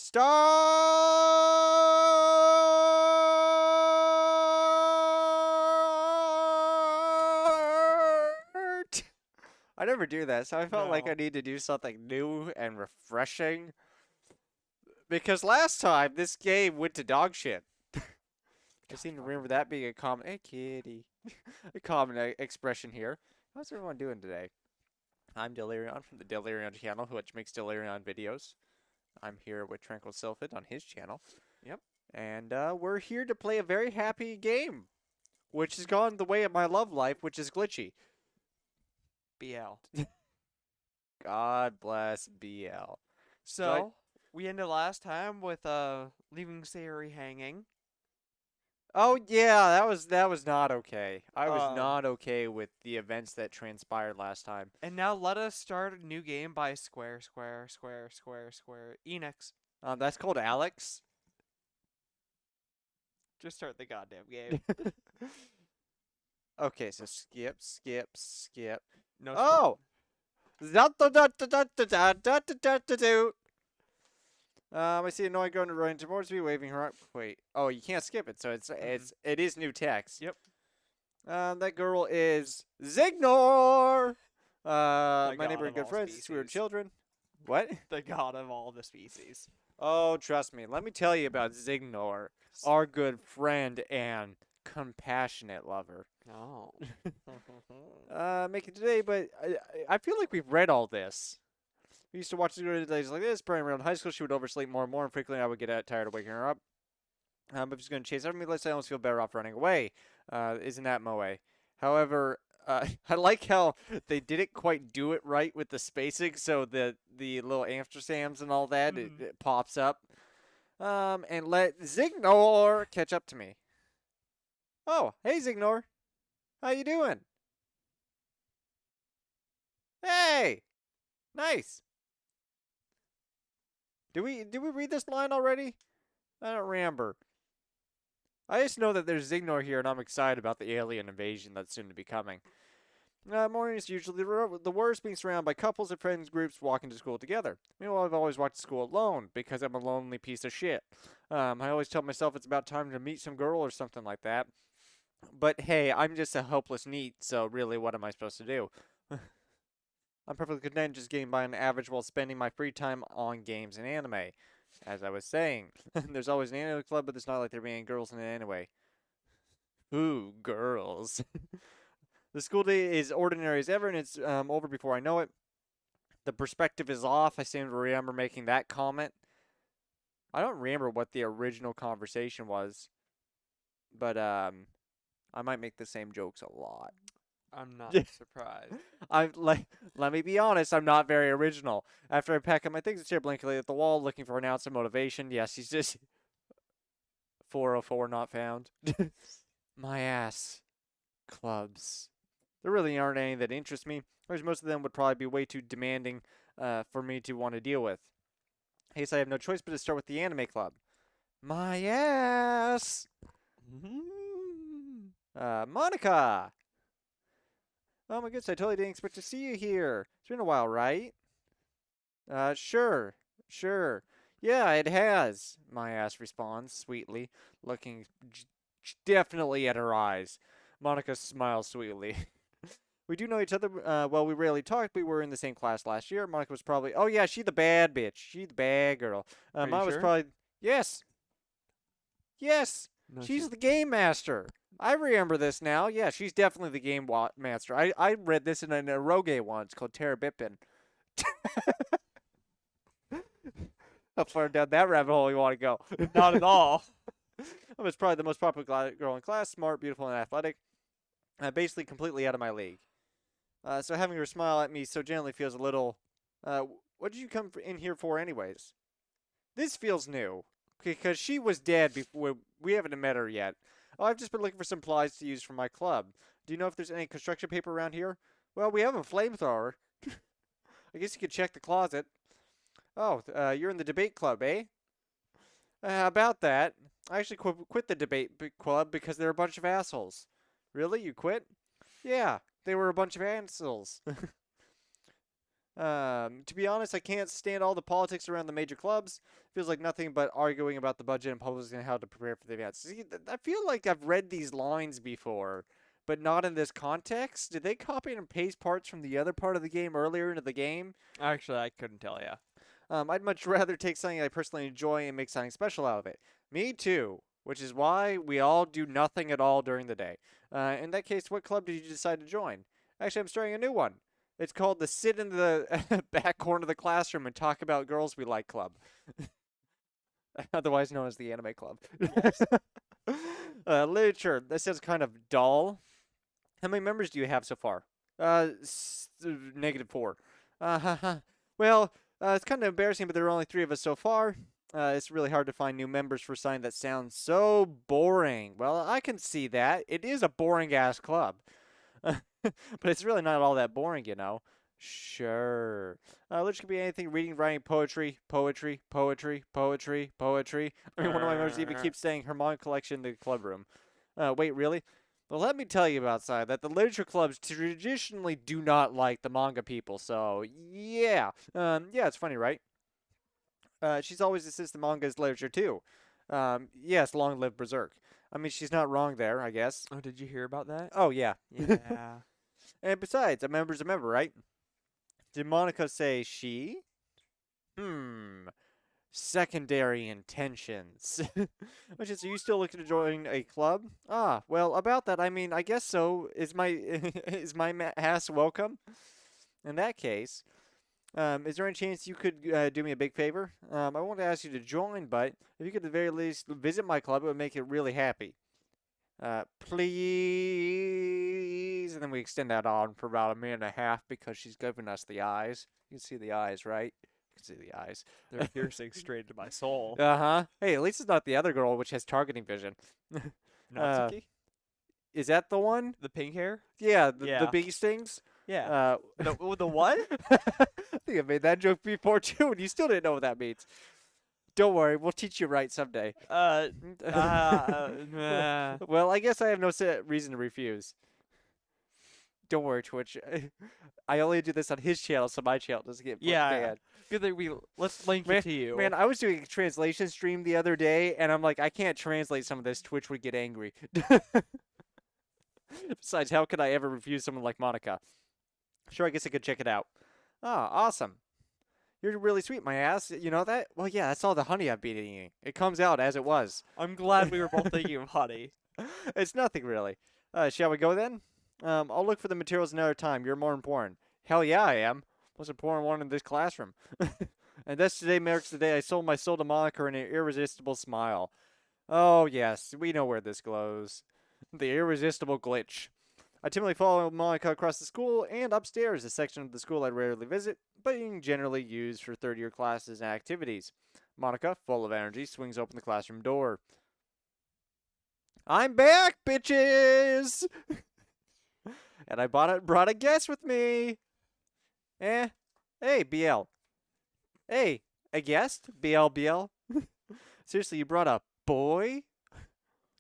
Start! I never do that, so I felt like I No. need to do something new and refreshing. Because last time, this game went to dog shit. I seem to remember that being a common, hey kitty, a common expression here. How's everyone doing today? I'm Dellierian from the Dellierian channel, which makes Dellierian videos. I'm here with Tranquil Sylphid on his channel. Yep. And we're here to play a very happy game, which has gone the way of my love life, which is glitchy. BL. God bless BL. So, we ended last time with leaving Sayori hanging. Oh yeah, that was not okay. I was Um, not okay with the events that transpired last time. and now let us start a new game by Square Enix. That's called Alex. Just start the goddamn game. Okay, so skip, skip, skip. No skip. Oh! Za-da-da-da-da-da-da-da-da-da-do. I see a annoying girl running towards me, waving her arm. Wait. Oh, you can't skip it, so it is new text. Yep. That girl is Zignor. The My god neighbor and of good all friends. We were species. children. What? The god of all the species. Oh, trust me. Let me tell you about Zignor, our good friend and compassionate lover. Oh. Make it today, but I feel like we've read all this. We used to watch the days like this. Brian around high school, she would oversleep more and more, and frequently I would get tired of waking her up. But if she's going to chase after me, let's say I almost feel better off running away. Isn't that Moe? However, I like how they didn't quite do it right with the spacing, so the little amsterams and all that, it pops up. And let Zignor catch up to me. Oh, hey Zignor. How you doing? Hey! Nice. Did we read this line already? I don't remember. I just know that there's Zignor here, and I'm excited about the alien invasion that's soon to be coming. Mornings usually the worst, being surrounded by couples and friends groups walking to school together. Meanwhile, I've always walked to school alone because I'm a lonely piece of shit. I always tell myself it's about time to meet some girl or something like that. But hey, I'm just a hopeless NEET, so really, what am I supposed to do? I'm perfectly content just getting by on average while spending my free time on games and anime. As I was saying, there's always an anime club, but it's not like there being girls in it anyway. Ooh, girls. The school day is ordinary as ever, and it's over before I know it. The perspective is off. I seem to remember making that comment. I don't remember what the original conversation was, but I might make the same jokes a lot. I'm not surprised. I'm like, let me be honest, I'm not very original. After I pack up my things and stare blankly at the wall, looking for an ounce of motivation. Yes, he's just 404 not found. My ass. Clubs. There really aren't any that interest me, whereas most of them would probably be way too demanding for me to want to deal with. I guess I have no choice but to start with the anime club. My ass. Monica. Oh my goodness, I totally didn't expect to see you here. It's been a while, right? Sure. Sure. Yeah, it has, my ass responds sweetly, looking definitely at her eyes. Monica smiles sweetly. We do know each other, well, we rarely talked. We were in the same class last year. Monica was probably, oh yeah, she the bad bitch. She the bad girl. Are you Mine was sure? probably, yes. Yes. No She's shit. the game master. I remember this now. Yeah, she's definitely the game master. I read this in an eroge once called Terra Bippin. How far down that rabbit hole you want to go? Not at all. I was probably the most popular girl in class, smart, beautiful, and athletic. Basically completely out of my league. So having her smile at me so gently feels a little. What did you come in here for, anyways? This feels new because she was dead before we haven't met her yet. Oh, I've just been looking for some supplies to use for my club. Do you know if there's any construction paper around here? Well, we have a flamethrower. I guess you could check the closet. Oh, you're in the debate club, eh? About that, I actually quit the debate club because they're a bunch of assholes. Really? You quit? Yeah, they were a bunch of assholes. To be honest, I can't stand all the politics around the major clubs. Feels like nothing but arguing about the budget and publishing and how to prepare for the events. See, I feel like I've read these lines before, but not in this context. Did they copy and paste parts from the other part of the game earlier into the game? Actually, I couldn't tell you. I'd much rather take something I personally enjoy and make something special out of it. Me too, which is why we all do nothing at all during the day. In that case, what club did you decide to join? Actually, I'm starting a new one. It's called the Sit in the Back Corner of the Classroom and Talk About Girls We Like Club, otherwise known as the Anime Club. Yes. Literature. That sounds kind of dull. How many members do you have so far? -4. Well, it's kind of embarrassing, but there are only 3 of us so far. It's really hard to find new members for something that sounds so boring. Well, I can see that. It is a boring ass club. But it's really not all that boring, you know. Sure. Which could be anything: reading, writing, poetry, poetry, poetry, poetry, poetry. I mean, one of my members even keeps saying her manga collection in the club room. Wait, really? Well, let me tell you about side that the literature clubs traditionally do not like the manga people. So yeah, yeah, it's funny, right? She's always insisted manga is literature too. Yes, long live Berserk. I mean, she's not wrong there, I guess. Oh, did you hear about that? Oh yeah. Yeah. And besides, a member's a member, right? Did Monica say she? Secondary intentions. Which is, are you still looking to join a club? Ah, well, about that, I mean, I guess so. Is my is my ass welcome? In that case, is there any chance you could do me a big favor? I won't ask you to join, but if you could at the very least visit my club, it would make it really happy. Please. And then we extend that on for about a minute and a half because she's giving us the eyes. You can see the eyes, right? You can see the eyes. They're piercing straight into my soul. Uh-huh. Hey, at least it's not the other girl, which has targeting vision. Natsuki? Is that the one? The pink hair? Yeah, the Yeah. bee stings? Yeah. The what? I think I made that joke before too, and you still didn't know what that means. Don't worry, we'll teach you right someday. uh, Well, I guess I have no reason to refuse. Don't worry, Twitch. I only do this on his channel, so my channel doesn't get Yeah. banned. Good thing let's link it to you. Man, I was doing a translation stream the other day, and I'm like, I can't translate some of this. Twitch would get angry. Besides, how could I ever refuse someone like Monica? Sure, I guess I could check it out. Ah, awesome. You're really sweet, my ass. You know that? Well, yeah, that's all the honey I've been eating. It comes out as it was. I'm glad we were both thinking of honey. It's nothing, really. Shall we go then? I'll look for the materials another time. You're more important. Hell yeah, I am. Most important one in this classroom. And thus today marks the day I sold my soul to Monica in an irresistible smile. Oh, yes, we know where this goes. The irresistible glitch. I timidly follow Monica across the school and upstairs, a section of the school I rarely visit, but being generally used for third-year classes and activities. Monica, full of energy, swings open the classroom door. I'm back, bitches! And I brought a guest with me. Hey, BL. Hey, a guest? BL. Seriously, you brought a boy?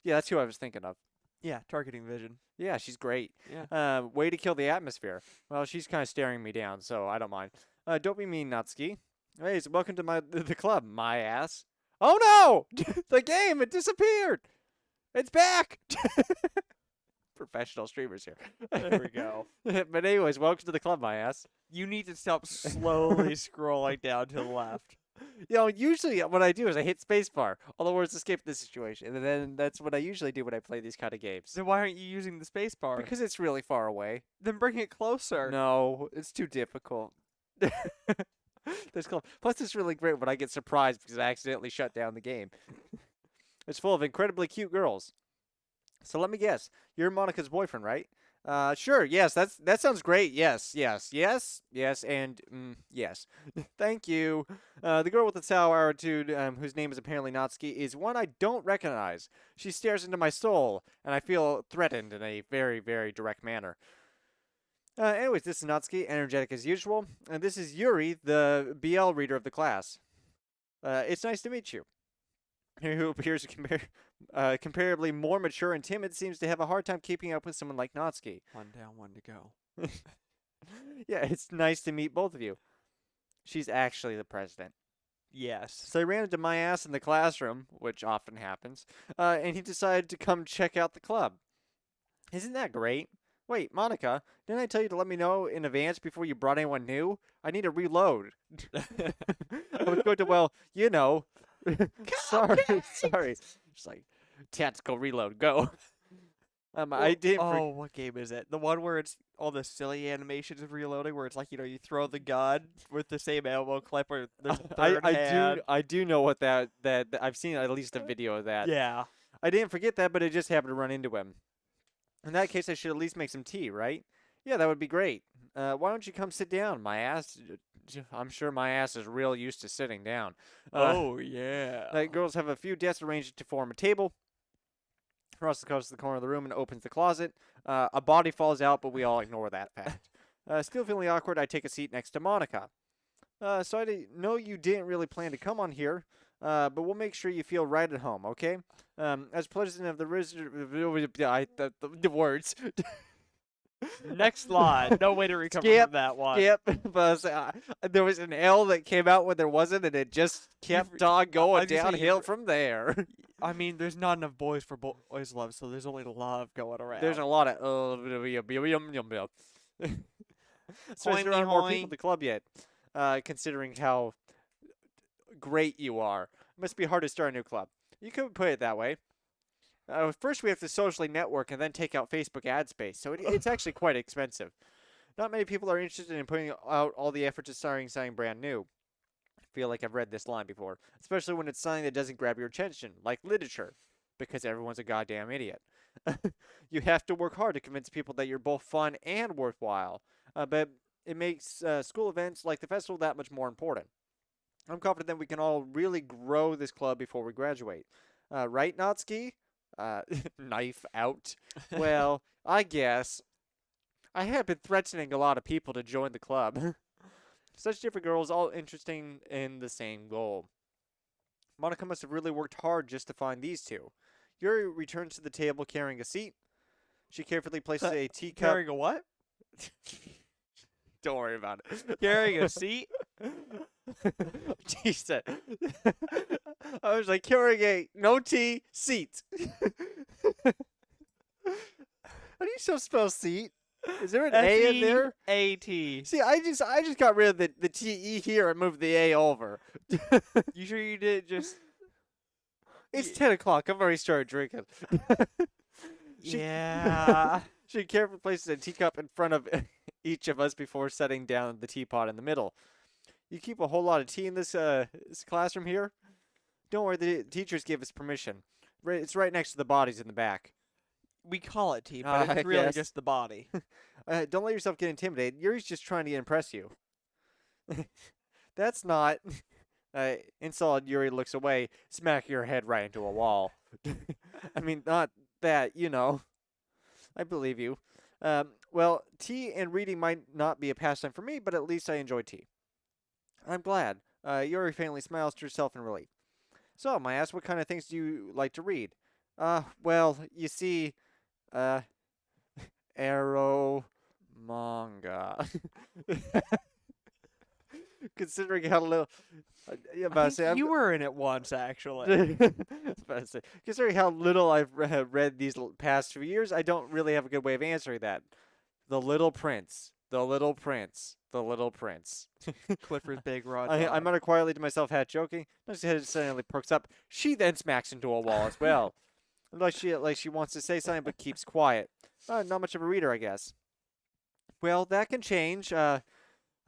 Yeah, that's who I was thinking of. Yeah, targeting vision. Yeah, she's great. Yeah. Way to kill the atmosphere. Well, she's kind of staring me down, so I don't mind. Don't be mean, Natsuki. Hey, so welcome to the club, my ass. Oh no! The game, it disappeared! It's back! Professional streamers here. There we go. But anyways, welcome to the club, my ass. You need to stop slowly scrolling down to the left. You know, usually what I do is I hit spacebar. All the words escape the situation, and then that's what I usually do when I play these kind of games. Then why aren't you using the space bar? Because it's really far away. Then bring it closer. No, it's too difficult. Plus, it's really great when I get surprised because I accidentally shut down the game. It's full of incredibly cute girls. So let me guess, you're Monica's boyfriend, right? Sure. Yes, that sounds great. Yes, and yes. Thank you. The girl with the sour attitude, whose name is apparently Natsuki, is one I don't recognize. She stares into my soul, and I feel threatened in a very, very direct manner. Anyways, this is Natsuki, energetic as usual, and this is Yuri, the BL reader of the class. It's nice to meet you. Who appears comparably more mature and timid, seems to have a hard time keeping up with someone like Natsuki. One down, one to go. Yeah, it's nice to meet both of you. She's actually the president. Yes. So I ran into my ass in the classroom, which often happens, and he decided to come check out the club. Isn't that great? Wait, Monica, didn't I tell you to let me know in advance before you brought anyone new? I need to reload. I was going to, well, you know. Sorry, sorry. Just like, tactical reload, go. I didn't Oh, what game is it? The one where it's all the silly animations of reloading, where it's like you throw the gun with the same ammo clip, where there's a third hand. I do know what that I've seen at least a video of that. Yeah. I didn't forget that, but I just happened to run into him. In that case, I should at least make some tea, right? Yeah, that would be great. Why don't you come sit down? My ass. I'm sure my ass is real used to sitting down. Oh yeah. Girls have a few desks arranged to form a table. Ross goes to the corner of the room and opens the closet. A body falls out, but we all ignore that fact. Still feeling awkward, I take a seat next to Monica. So I know you didn't really plan to come on here, but we'll make sure you feel right at home, okay? As president of the the words. Next line. No way to recover Skip, from that one. Skip. But there was an L that came out when there wasn't, and it just kept on I going was gonna say, downhill from there. I mean, there's not enough boys for boys love, so there's only love going around. There's a lot of so there aren't more people at the club yet. Considering how great you are, it must be hard to start a new club. You could put it that way. First, we have to socially network and then take out Facebook ad space, so it's actually quite expensive. Not many people are interested in putting out all the effort to starting something brand new. I feel like I've read this line before, especially when it's something that doesn't grab your attention, like literature, because everyone's a goddamn idiot. You have to work hard to convince people that you're both fun and worthwhile, but it makes school events like the festival that much more important. I'm confident that we can all really grow this club before we graduate. Right, Natsuki? Knife out. Well, I guess. I have been threatening a lot of people to join the club. Such different girls, all interesting in the same goal. Monica must have really worked hard just to find these two. Yuri returns to the table carrying a seat. She carefully places a teacup. Carrying a what? Don't worry about it. Carrying a seat? Jesus. I was like, carrying a no tea seat. How do you so spell seat? Is there an A in there? S-E-A-T. See, I just got rid of the T-E here and moved the A over. You sure you did just... It's 10 o'clock. I've already started drinking. Yeah. She carefully places a teacup in front of each of us before setting down the teapot in the middle. You keep a whole lot of tea in this classroom here? Don't worry, the teachers gave us permission. It's right next to the bodies in the back. We call it tea, but it's really yes. just the body. Don't let yourself get intimidated. Yuri's just trying to impress you. That's not... Insolent, Yuri looks away, smacking her head right into a wall. I mean, not that, you know. I believe you. Well, tea and reading might not be a pastime for me, but at least I enjoy tea. I'm glad. Yuri faintly smiles to herself in relief. So, I ask, what kind of things do you like to read? Well, you see, arrow manga. Considering how little... You were in it once, actually. Considering how little I've read these past few years, I don't really have a good way of answering that. The Little Prince. The Little Prince. The Little Prince. Clifford's Big Rod. I mutter quietly to myself, half joking. Notice head suddenly perks up. She then smacks into a wall as well. like she wants to say something but keeps quiet. Not much of a reader, I guess. Well, that can change. I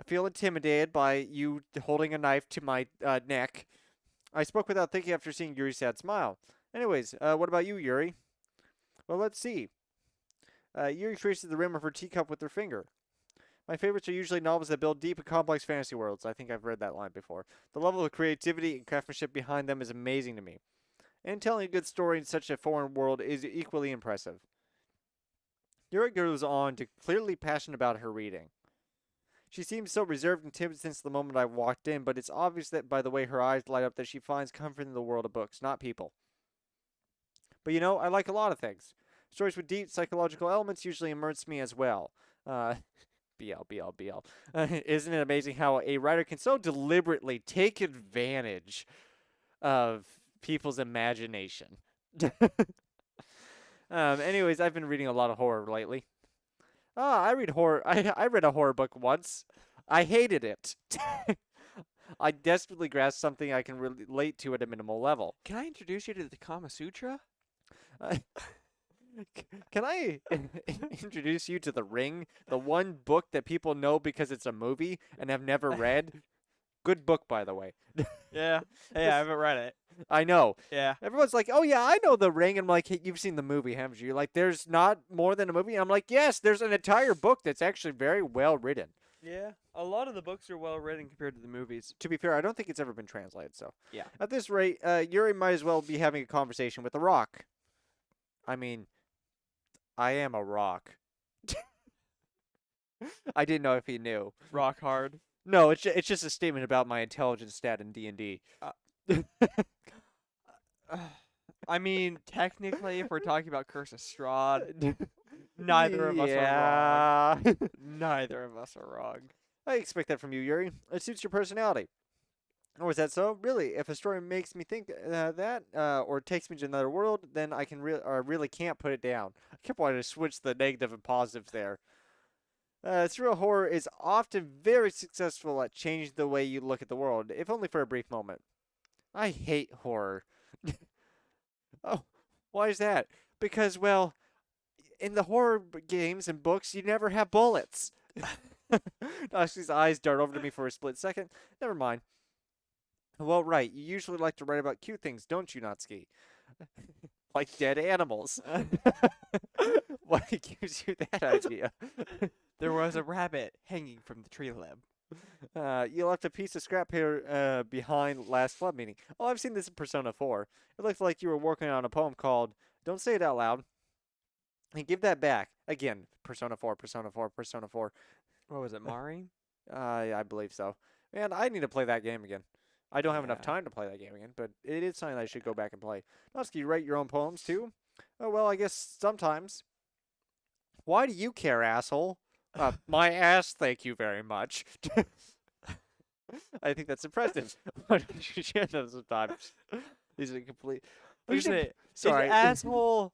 feel intimidated by you holding a knife to my neck. I spoke without thinking after seeing Yuri's sad smile. Anyways, what about you, Yuri? Well, let's see. Yuri traces the rim of her teacup with her finger. My favorites are usually novels that build deep and complex fantasy worlds. I think I've read that line before. The level of creativity and craftsmanship behind them is amazing to me. And telling a good story in such a foreign world is equally impressive. Yuri goes on to clearly passionate about her reading. She seems so reserved and timid since the moment I walked in, but it's obvious that by the way her eyes light up that she finds comfort in the world of books, not people. But you know, I like a lot of things. Stories with deep psychological elements usually immerse me as well. BL. Isn't it amazing how a writer can so deliberately take advantage of people's imagination? Anyways, I've been reading a lot of horror lately. I read horror. I read a horror book once. I hated it. I desperately grasped something I can relate to at a minimal level. Can I introduce you to the Kama Sutra? Uh, can I introduce you to The Ring, the one book that people know because it's a movie and have never read? Good book, by the way. Yeah. Hey, I haven't read it. I know. Yeah. Everyone's like, "Oh yeah, I know The Ring." I'm like, hey, "You've seen the movie, haven't you?" Like, there's not more than a movie. I'm like, "Yes, there's an entire book that's actually very well written." Yeah. A lot of the books are well written compared to the movies. To be fair, I don't think it's ever been translated. So Yeah. at this rate, Yuri might as well be having a conversation with The Rock. I mean, I am a rock. I didn't know if he knew. Rock hard. No, it's just a statement about my intelligence stat in D&D. I mean, technically, if we're talking about Curse of Strahd, neither of us are wrong. Neither of us are wrong. I expect that from you, Yuri. It suits your personality. Or is that so? Really, if a story makes me think that, or takes me to another world, then I can really can't put it down. I kept wanting to switch the negative and positives there. Surreal horror is often very successful at changing the way you look at the world, if only for a brief moment. I hate horror. Oh, why is that? Because, well, in the horror games and books, you never have bullets. Natsuki's eyes dart over to me for a split second. Never mind. Well, right. You usually like to write about cute things, don't you, Natsuki? Like dead animals. What gives you that idea? There was a rabbit hanging from the tree limb. You left a piece of scrap here behind last club meeting. Oh, I've seen this in Persona 4. It looks like you were working on a poem called Don't Say It Out Loud. And give that back. Again, Persona 4, Persona 4, Persona 4. What was it, Mari? I believe so. Man, I need to play that game again. I don't have enough Yeah. time to play that game again, but it is something I should go back and play. Natsuki, you write your own poems too? Oh, well, I guess sometimes. Why do you care, asshole? My ass, thank you very much. I think that's impressive. Why don't you share those sometimes? These are complete. We Is should- it Sorry. is asshole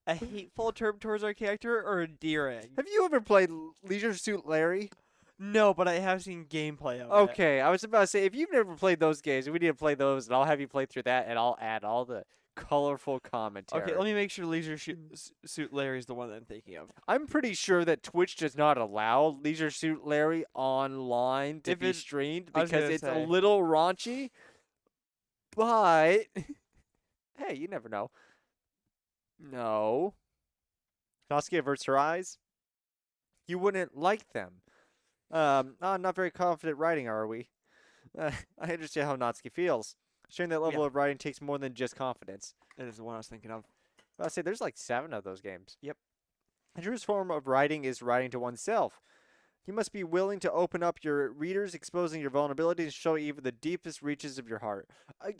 a hateful term towards our character or endearing? Have you ever played Leisure Suit Larry? No, but I have seen gameplay of it. Okay, I was about to say, if you've never played those games, we need to play those, and I'll have you play through that, and I'll add all the colorful commentary. Okay, let me make sure Leisure Suit Larry is the one that I'm thinking of. I'm pretty sure that Twitch does not allow Leisure Suit Larry online to If be it- streamed I was because gonna it's a say. little raunchy. But hey, you never know. No. Natsuki averts her eyes. You wouldn't like them. Not very confident writing, are we? I understand how Natsuki feels. Sharing that level Yeah. of writing takes more than just confidence. That is the one I was thinking of. I'll say there's like 7 of those games. Yep. The truest form of writing is writing to oneself. You must be willing to open up your readers, exposing your vulnerabilities, and show even the deepest reaches of your heart.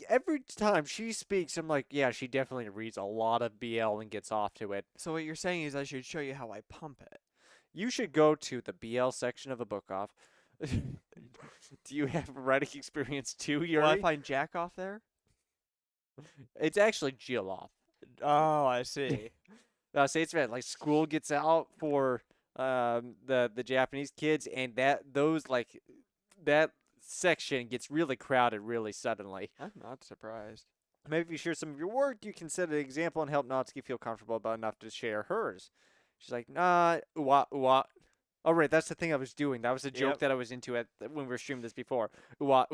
Every time she speaks, I'm like, yeah, she definitely reads a lot of BL and gets off to it. So what you're saying is I should show you how I pump it. You should go to the BL section of a book off. Do you have writing experience too, Yuri? Will I find Jack off there? It's actually Geoloff. Oh, I see. Say it's bad. Like school gets out for the Japanese kids, and that section gets really crowded really suddenly. I'm not surprised. Maybe if you share some of your work, you can set an example and help Natsuki feel comfortable about enough to share hers. She's like, nah, ooh-wah. Oh, right, that's the thing I was doing. That was a joke Yep. that I was into when we were streaming this before. Ooh-wah.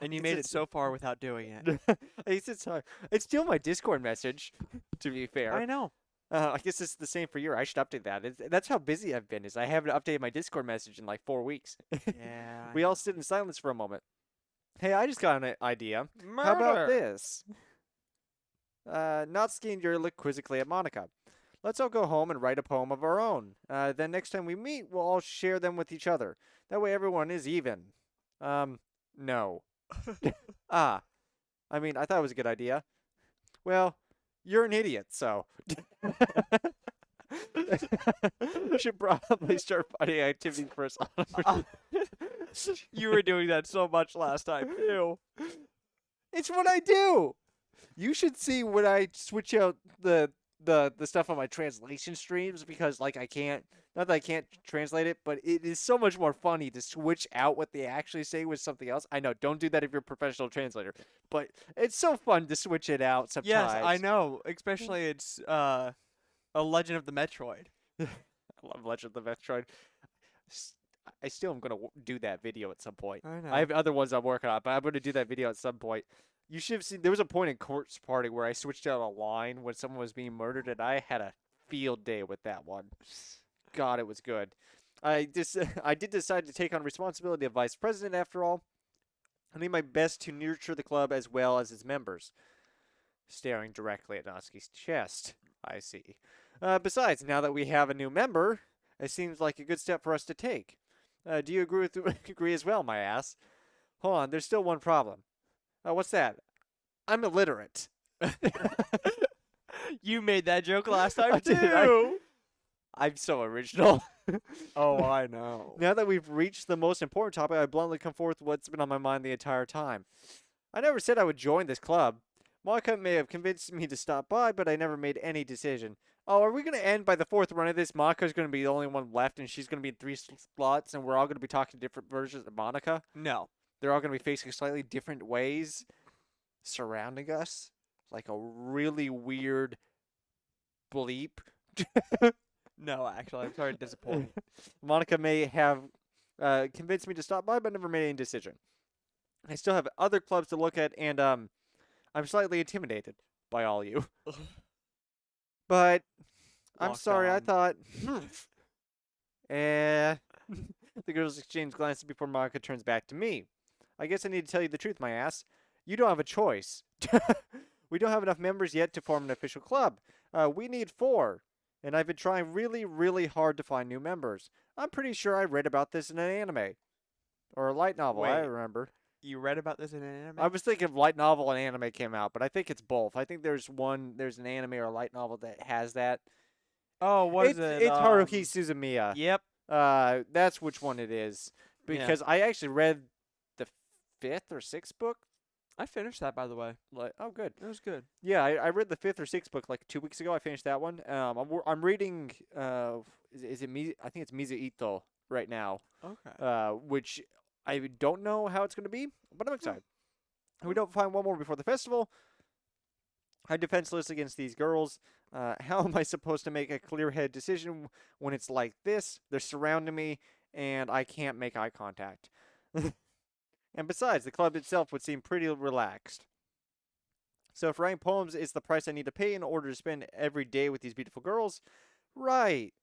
And you It's made it just- so far without doing it. It's still my Discord message, to be fair. I know. I guess it's the same for you. I should update that. That's how busy I've been. Is I haven't updated my Discord message in like 4 weeks. Yeah. We all sit in silence for a moment. Hey, I just got an idea. How about Murder. this? Natsuki and Yuri look quizzically at Monica. Let's all go home and write a poem of our own. Then next time we meet, we'll all share them with each other. That way everyone is even. No. I mean, I thought it was a good idea. Well, you're an idiot, so. Should probably start finding activities for us. You were doing that so much last time too. It's what I do. You should see when I switch out the stuff on my translation streams because like I can't, not that I can't translate it, but it is so much more funny to switch out what they actually say with something else. I know, don't do that if you're a professional translator, but it's so fun to switch it out sometimes. Yes, I know. Especially it's a Legend of the Metroid. I love Legend of the Metroid. I still am gonna do that video at some point. I know. I have other ones I'm working on, but I'm gonna do that video at some point. You should have seen. There was a point in Corpse Party where I switched out a line when someone was being murdered, and I had a field day with that one. God, it was good. I did decide to take on responsibility of vice president after all. I need my best to nurture the club as well as its members. Staring directly at Natsuki's chest. I see. Besides, now that we have a new member, it seems like a good step for us to take. Do you agree agree as well, my ass? Hold on, there's still one problem. What's that? I'm illiterate. You made that joke last time I too. did, I'm so original. Oh, I know. Now that we've reached the most important topic, I bluntly come forth with what's been on my mind the entire time. I never said I would join this club. Monica may have convinced me to stop by, but I never made any decision. Oh, are we going to end by the fourth run of this? Monica's going to be the only one left, and she's going to be in 3 slots, and we're all going to be talking different versions of Monica? No. They're all going to be facing slightly different ways surrounding us, like a really weird bleep. No, actually, I'm sorry to disappoint. Monica may have convinced me to stop by, but never made any decision. I still have other clubs to look at, and I'm slightly intimidated by all you. But I'm Locked sorry, I on. thought. Eh. The girls exchange glances before Monica turns back to me. I guess I need to tell you the truth, my ass. You don't have a choice. We don't have enough members yet to form an official club. We need 4. And I've been trying really, really hard to find new members. I'm pretty sure I read about this in an anime. Or a light novel, I Wait. remember. You read about this in an anime? I was thinking of light novel and anime came out, but I think it's both. I think there's an anime or a light novel that has that. Oh, what is It's it? Haruki Suzumiya. Yep. That's which one it is. Because I actually read the 5th or 6th book. I finished that, by the way. Like, oh, good. It was good. Yeah, I read the 5th or 6th book like 2 weeks ago. I finished that one. I'm reading. Is it I think it's Mizu Ito right now. Okay. Which I don't know how it's going to be, but I'm excited. We don't find one more before the festival. I'm defenseless against these girls. How am I supposed to make a clear-headed decision when it's like this? They're surrounding me, and I can't make eye contact. And besides, the club itself would seem pretty relaxed. So if writing poems is the price I need to pay in order to spend every day with these beautiful girls, right.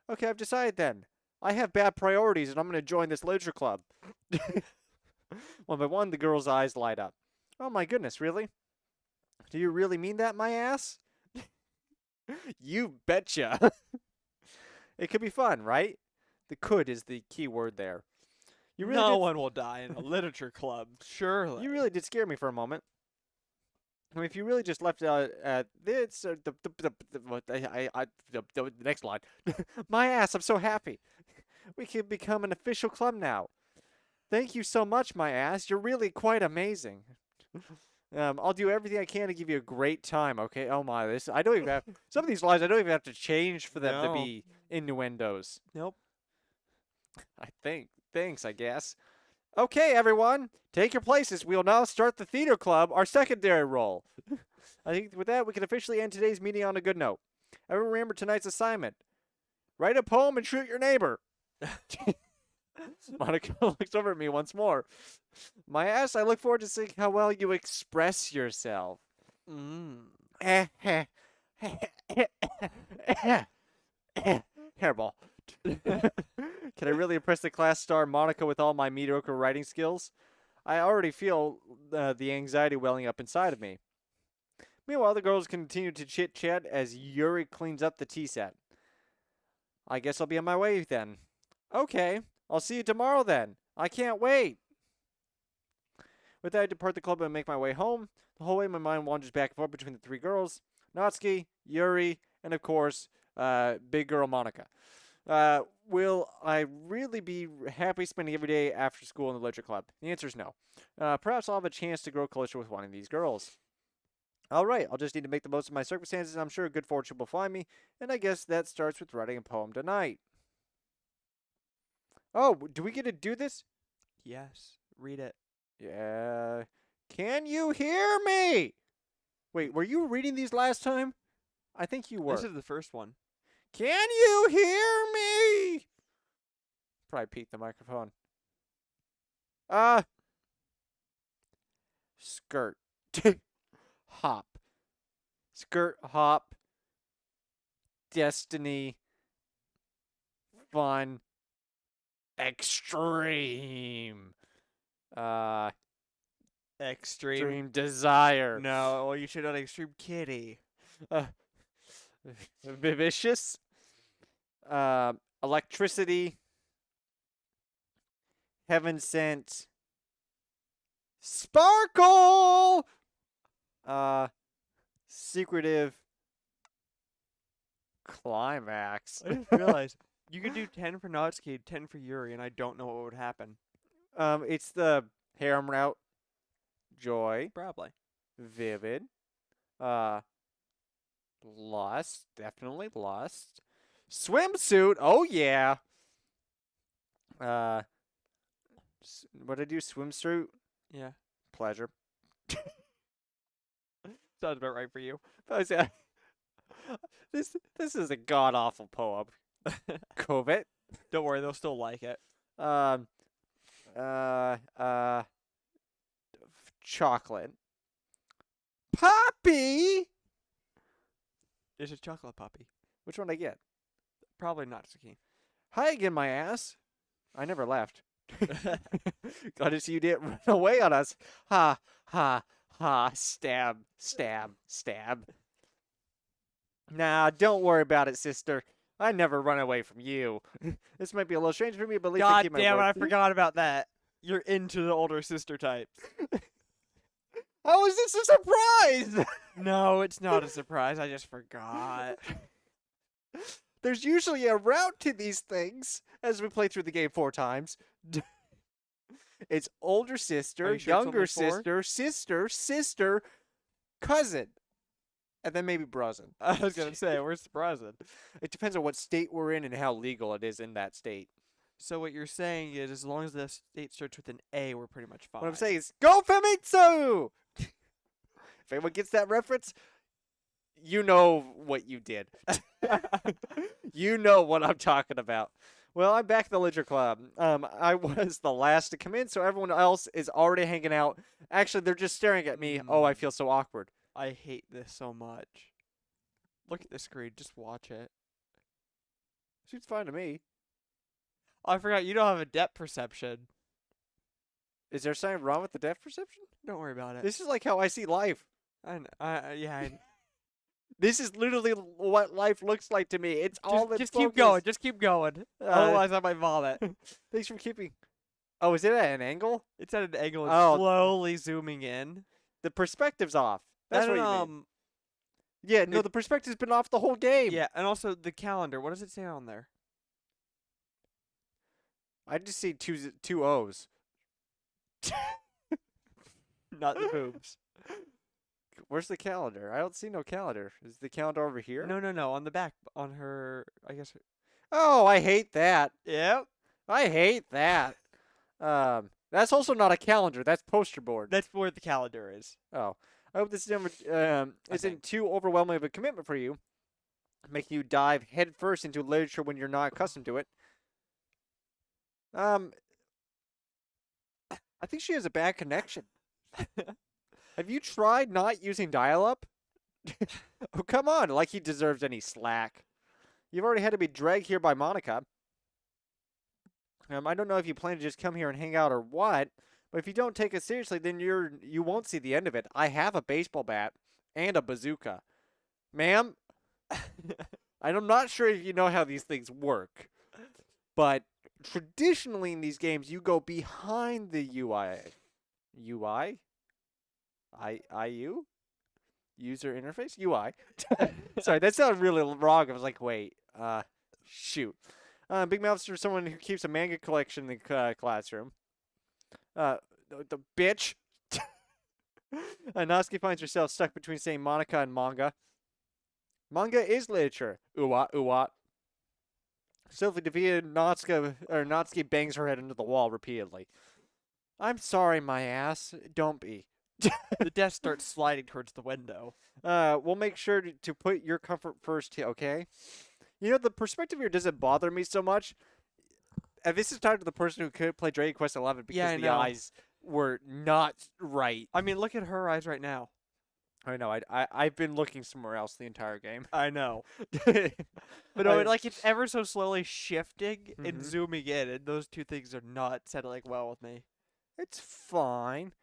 Okay, I've decided then. I have bad priorities, and I'm going to join this literature club. One by one, the girl's eyes light up. Oh my goodness, really? Do you really mean that, my ass? You betcha. It could be fun, right? The could is the key word there. You really no did, one will die in a literature club, surely. You really did scare me for a moment. I mean, if you really just left at this, the next line. My ass, I'm so happy. We can become an official club now. Thank you so much, my ass. You're really quite amazing. I'll do everything I can to give you a great time, okay? Oh my, I don't even have, some of these lines I don't even have to change for them to No. be innuendos. Nope. I think. Thanks, I guess. Okay, everyone, take your places. We'll now start the theater club, our secondary role. I think with that, we can officially end today's meeting on a good note. Everyone remember tonight's assignment. Write a poem and shoot your neighbor. Monica looks over at me once more. My ass, I look forward to seeing how well you express yourself. Hairball. Can I really impress the class star Monica with all my mediocre writing skills? I already feel the anxiety welling up inside of me. Meanwhile, the girls continue to chit-chat as Yuri cleans up the tea set. I guess I'll be on my way then. Okay, I'll see you tomorrow then. I can't wait. With that, I depart the club and make my way home. The whole way, my mind wanders back and forth between the 3 girls, Natsuki, Yuri, and of course, Big girl Monica. Will I really be happy spending every day after school in the literature club? The answer is no. Perhaps I'll have a chance to grow closer with one of these girls. All right, I'll just need to make the most of my circumstances. I'm sure good fortune will find me, and I guess that starts with writing a poem tonight. Oh, do we get to do this? Yes. Read it. Yeah. Can you hear me? Wait, were you reading these last time? I think you were. This is the first one. Can you hear me? Probably peek the microphone. Skirt. Hop. Skirt, hop. Destiny. Fun. Extreme. Extreme desire. No, well, you should have Extreme Kitty. Vivicious. Electricity. Heaven sent. Sparkle. Secretive. Climax. I didn't realize you could do 10 for Natsuki, 10 for Yuri, and I don't know what would happen. It's the harem route. Joy. Probably. Vivid. Lust. Definitely lust. Swimsuit. Oh, yeah. What did I do? Swimsuit. Yeah. Pleasure. Sounds about right for you. This is a god awful poem. COVID. Don't worry, they'll still like it. Chocolate. Poppy. It's a chocolate puppy. Which one did I get? Probably Natsuki. Hi again, my ass. I never left. Glad to see you didn't run away on us. Ha, ha, ha. Stab, stab, stab. Nah, don't worry about it, sister. I never run away from you. This might be a little strange for me, but at least I God keep my damn it, word. I forgot about that. You're into the older sister types. How is this a surprise? No, it's not a surprise. I just forgot. There's usually a route to these things as we play through the game 4 times. It's older sister, Are you sure it's younger only 4? sister, sister, cousin, and then maybe brother. I was going to say, where's the present? It depends on what state we're in and how legal it is in that state. So what you're saying is, as long as the state starts with an A, we're pretty much fine. What I'm saying is, go Famitsu! If anyone gets that reference, you know what you did. You know what I'm talking about. Well, I'm back at the Literature Club. I was the last to come in, so everyone else is already hanging out. Actually, they're just staring at me. Oh, I feel so awkward. I hate this so much. Look at the screen. Just watch it. Seems fine to me. Oh, I forgot. You don't have a depth perception. Is there something wrong with the depth perception? Don't worry about it. This is like how I see life. Yeah. This is literally what life looks like to me. It's all Just keep going. Just keep going. Otherwise, I might vomit. Thanks for keeping. Oh, is it at an angle? It's at an angle. It's Oh. slowly zooming in. The perspective's off. That's And, what you mean. Yeah, no, the perspective's been off the whole game. Yeah, and also the calendar. What does it say on there? I just see two O's. Not the boobs. Where's the calendar? I don't see no calendar. Is the calendar over here? No. On the back, on her. I guess. Oh, I hate that. Yep. I hate that. That's also not a calendar. That's poster board. That's where the calendar is. Oh, I hope this isn't think. too overwhelming of a commitment for you, making you dive headfirst into literature when you're not accustomed to it. I think she has a bad connection. Have you tried not using dial-up? Oh, come on, like he deserves any slack. You've already had to be dragged here by Monica. I don't know if you plan to just come here and hang out or what, but if you don't take it seriously, then you won't see the end of it. I have a baseball bat and a bazooka. Ma'am, I'm not sure if you know how these things work, but traditionally in these games, you go behind the UI. UI? IU? User interface? UI. Sorry, that sounded really wrong. I was like, wait, shoot. Big Mouth's for someone who keeps a manga collection in the classroom. The bitch. Natsuki finds herself stuck between saying Monica and manga. Manga is literature. Uwa, uwa. Sylphid defeated Natsuki bangs her head into the wall repeatedly. I'm sorry, my ass. Don't be. The desk starts sliding towards the window. We'll make sure to put your comfort first, okay? You know, the perspective here doesn't bother me so much. And this is talking to the person who could play Dragon Quest 11 because Yeah, I the know. eyes were not right. I mean, look at her eyes right now. I know. I've been looking somewhere else the entire game. I know. But no, I- like it's ever so slowly shifting and Mhm. zooming in, and those two things are not settling well with me. It's fine.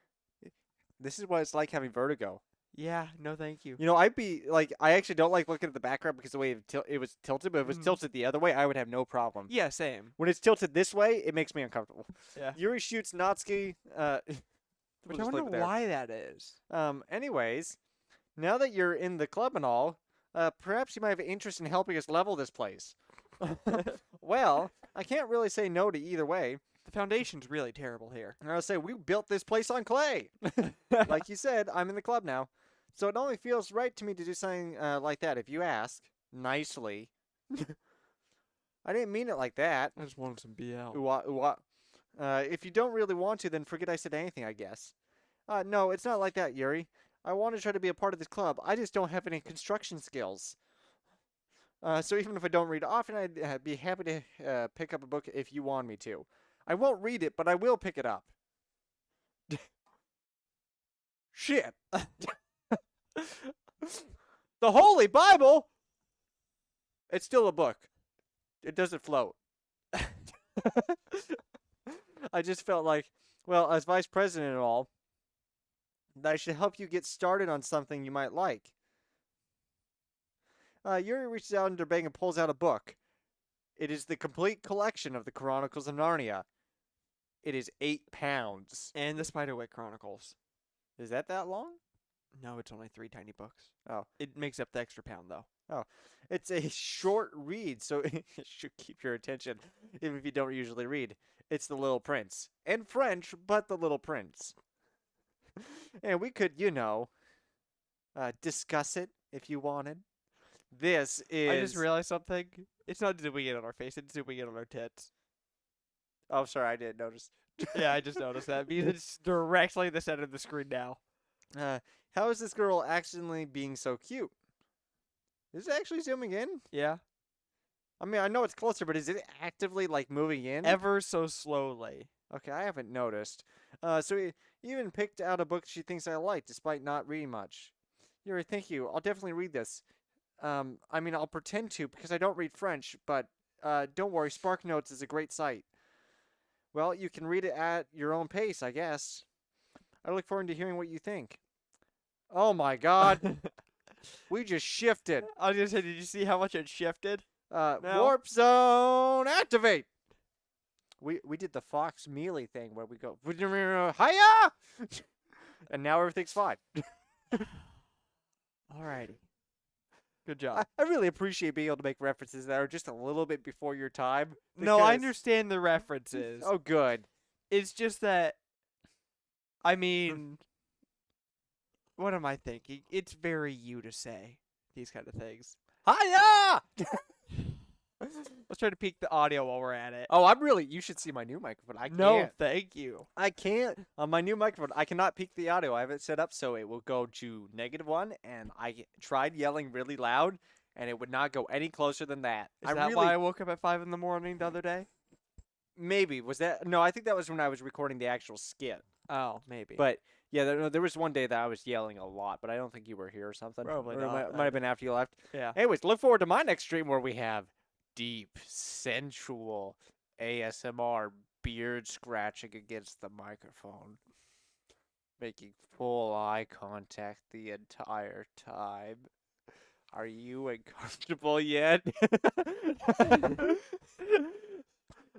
This is what it's like having vertigo. Yeah, no, thank you. You know, I'd be like, I actually don't like looking at the background because the way it was tilted. But if it was Mhm. tilted the other way, I would have no problem. Yeah, same. When it's tilted this way, it makes me uncomfortable. Yeah. Yuri shoots Natsuki. Which we'll I just leave wonder it there. why that is. Anyways, now that you're in the club and all, perhaps you might have an interest in helping us level this place. Well, I can't really say no to either way. The foundation's really terrible here. And I'll say we built this place on clay. Like you said, I'm in the club now. So it only feels right to me to do something like that if you ask. Nicely. I didn't mean it like that. I just wanted some BL. Ooh-wah, ooh-wah. If you don't really want to, then forget I said anything, I guess. No, it's not like that, Yuri. I want to try to be a part of this club. I just don't have any construction skills. So even if I don't read often, I'd be happy to pick up a book if you want me to. I won't read it, but I will pick it up. Shit. The Holy Bible? It's still a book. It doesn't float. I just felt like, well, as vice president and all, that I should help you get started on something you might like. Yuri reaches out under bag and pulls out a book. It is the complete collection of the Chronicles of Narnia. It is 8 pounds. And the Spiderwick Chronicles. Is that long? No, it's only 3 tiny books. Oh. It makes up the extra pound, though. It's a short read, so it should keep your attention, even if you don't usually read. It's The Little Prince. In French, but The Little Prince. And we could, discuss it if you wanted. This is... I just realized something. It's not zooming in on our face, it's zooming in on our tits. Oh, sorry, I didn't notice. Yeah, I just noticed that. Because it's directly the center of the screen now. How is this girl accidentally being so cute? Is it actually zooming in? Yeah. I mean, I know it's closer, but is it actively, moving in? Ever so slowly. Okay, I haven't noticed. So he even picked out a book she thinks I like, despite not reading much. Yuri, thank you. I'll definitely read this. I mean, I'll pretend to, because I don't read French, but don't worry, SparkNotes is a great site. Well, you can read it at your own pace, I guess. I look forward to hearing what you think. Oh my god. We just shifted. I was gonna say, did you see how much it shifted? No. Warp zone activate. We did the Fox Mealy thing where we go hiya, and now everything's fine. Alrighty. Good job. I really appreciate being able to make references that are just a little bit before your time. No, I because- understand the references. Oh, good. It's just that, I mean, what am I thinking? It's very you to say these kind of things. Hiya! Let's try to peak the audio while we're at it. Oh, you should see my new microphone. I No, can't. thank you. I can't. On my new microphone, I cannot peak the audio. I have it set up so it will go to -1, and I tried yelling really loud, and it would not go any closer than that. Is that why I woke up at 5 in the morning the other day? Maybe. Was that? No, I think that was when I was recording the actual skit. Oh, maybe. But, yeah, there was one day that I was yelling a lot, but I don't think you were here or something. Probably Or not, It might have been after you left. yeah. Anyways, look forward to my next stream where we have deep, sensual ASMR beard scratching against the microphone, making full eye contact the entire time. Are you uncomfortable yet?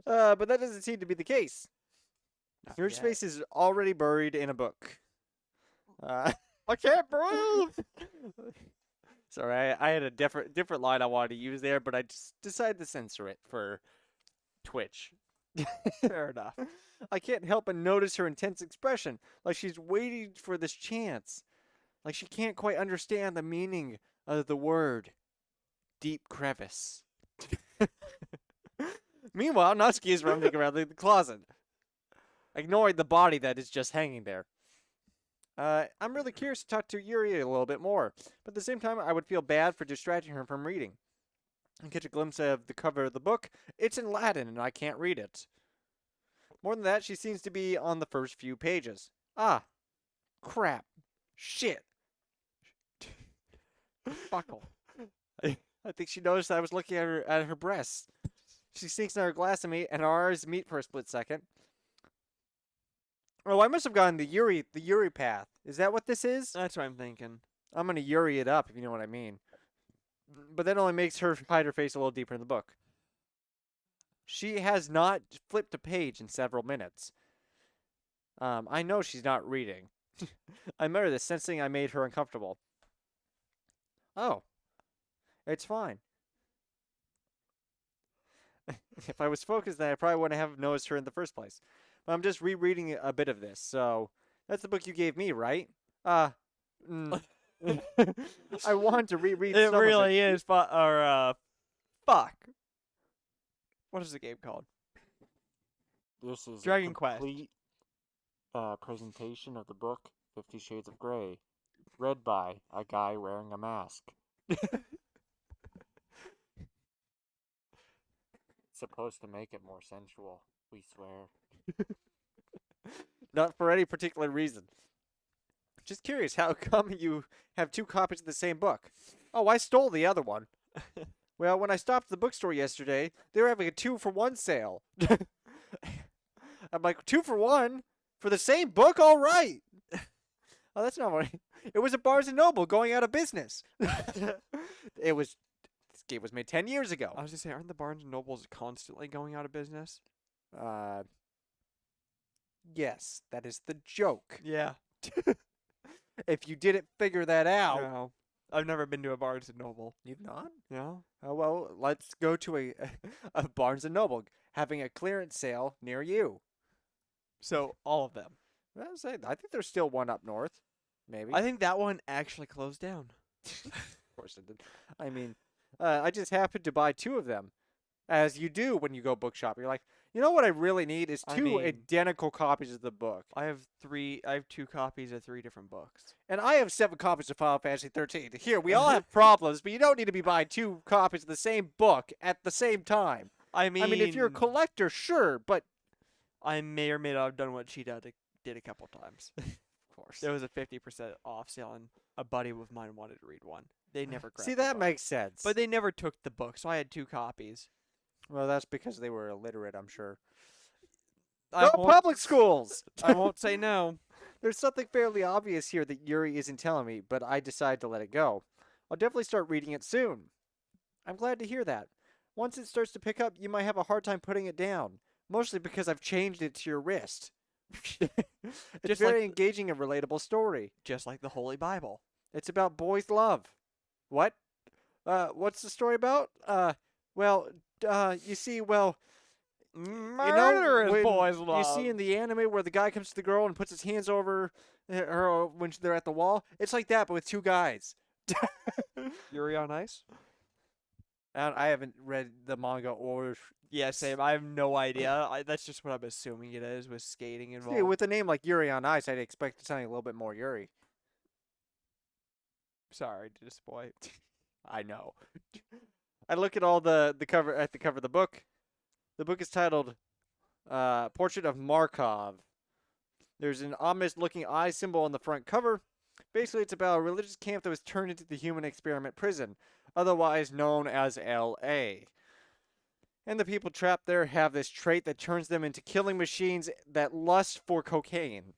But that doesn't seem to be the case. Not Your yet. space is already buried in a book. I can't breathe. Sorry, I had a different line I wanted to use there, but I just decided to censor it for Twitch. Fair enough. I can't help but notice her intense expression, like she's waiting for this chance. Like she can't quite understand the meaning of the word deep crevice. Meanwhile, Natsuki is roaming around the closet, ignoring the body that is just hanging there. I'm really curious to talk to Yuri a little bit more, but at the same time, I would feel bad for distracting her from reading. I catch a glimpse of the cover of the book. It's in Latin, and I can't read it. More than that, she seems to be on the first few pages. Ah, crap. Shit. Buckle. I think she noticed I was looking at her breasts. She sneaks in her glass at me, and our eyes meet for a split second. Oh, I must have gone the Yuri path. Is that what this is? That's what I'm thinking. I'm gonna Yuri it up, if you know what I mean. But that only makes her hide her face a little deeper in the book. She has not flipped a page in several minutes. I know she's not reading. I remember this, sensing I made her uncomfortable. Oh, it's fine. If I was focused, then I probably wouldn't have noticed her in the first place. But I'm just rereading a bit of this, so that's the book you gave me, right? I want to reread It some really is, fuck. What is the game called? This is Dragon a Quest. complete presentation of the book 50 Shades of Grey, read by a guy wearing a mask. Supposed to make it more sensual, we swear. Not for any particular reason. Just curious, how come you have two copies of the same book? Oh, I stole the other one. Well, when I stopped at the bookstore yesterday, they were having a 2-for-1 sale. I'm like, 2 for 1? For the same book? All right. Oh, that's not what it was at Barnes & Noble going out of business. This game was made 10 years ago. I was just saying, aren't the Barnes and Nobles constantly going out of business? Yes, that is the joke. Yeah. If you didn't figure that out. No. I've never been to a Barnes and Noble. You've not? No. Oh, well, let's go to a Barnes & Noble having a clearance sale near you. So, all of them. I think there's still one up north. Maybe. I think that one actually closed down. Of course it did. I mean, I just happened to buy 2 of them. As you do when you go bookshop. You're like, you know what I really need is 2 identical copies of the book. I have 2 copies of 3 different books. And I have 7 copies of Final Fantasy 13. Here, we all have problems, but you don't need to be buying 2 copies of the same book at the same time. I mean, if you're a collector, sure, but I may or may not have done what she did a couple times. of course. There was a 50% off sale, and a buddy of mine wanted to read one. They never grabbed See, the that book. makes sense. But they never took the book, so I had 2 copies. Well, that's because they were illiterate, I'm sure. I Go won't- public schools! I won't say no. There's something fairly obvious here that Yuri isn't telling me, but I decide to let it go. I'll definitely start reading it soon. I'm glad to hear that. Once it starts to pick up, you might have a hard time putting it down. Mostly because I've changed it to your wrist. It's Just very like- engaging and relatable story. Just like the Holy Bible. It's about boys' love. What? What's the story about? You see, Murder is when boys' love. You see in the anime where the guy comes to the girl and puts his hands over her when they're at the wall? It's like that, but with 2 guys. Yuri on Ice? And I haven't read the manga or... Yeah, same. I have no idea. That's just what I'm assuming it is, with skating involved. See, with a name like Yuri on Ice, I'd expect something a little bit more Yuri. Sorry to disappoint. I know. I look at all the cover of the book. The book is titled Portrait of Markov. There's an ominous-looking eye symbol on the front cover. Basically, it's about a religious camp that was turned into the human experiment prison, otherwise known as L.A. And the people trapped there have this trait that turns them into killing machines that lust for cocaine.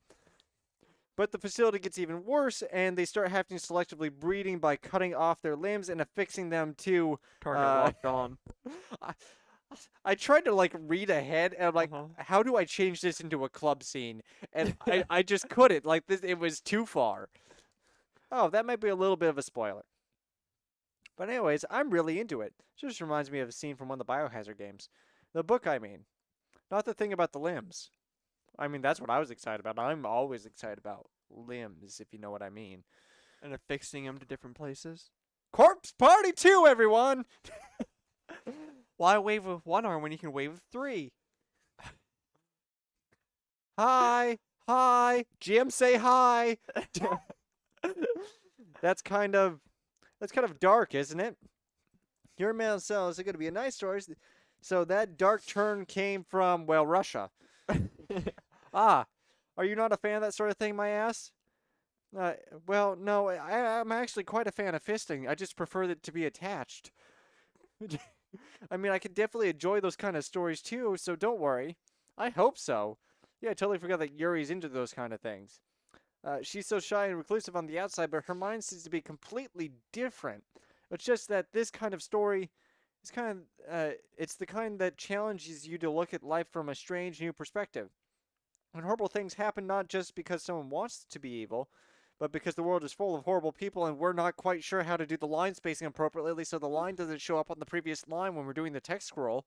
But the facility gets even worse, and they start having selectively breeding by cutting off their limbs and affixing them to... Target locked on. I tried to read ahead, and I'm like, how do I change this into a club scene? And I just couldn't. It was too far. Oh, that might be a little bit of a spoiler. But anyways, I'm really into it. Just reminds me of a scene from one of the Biohazard games. The book, I mean. Not the thing about the limbs. I mean, that's what I was excited about. I'm always excited about limbs, if you know what I mean. And affixing them to different places. Corpse Party 2, everyone! Why wave with one arm when you can wave with three? Hi! Hi! Jim, say hi! That's kind of dark, isn't it? Your man says it's going to be a nice story. So that dark turn came from, well, Russia. Ah, are you not a fan of that sort of thing, my ass? Well, no, I'm actually quite a fan of fisting. I just prefer it to be attached. I mean, I could definitely enjoy those kind of stories too, so don't worry. I hope so. Yeah, I totally forgot that Yuri's into those kind of things. She's so shy and reclusive on the outside, but her mind seems to be completely different. It's just that this kind of story is it's the kind that challenges you to look at life from a strange new perspective. When horrible things happen not just because someone wants to be evil, but because the world is full of horrible people and we're not quite sure how to do the line spacing appropriately so the line doesn't show up on the previous line when we're doing the text scroll,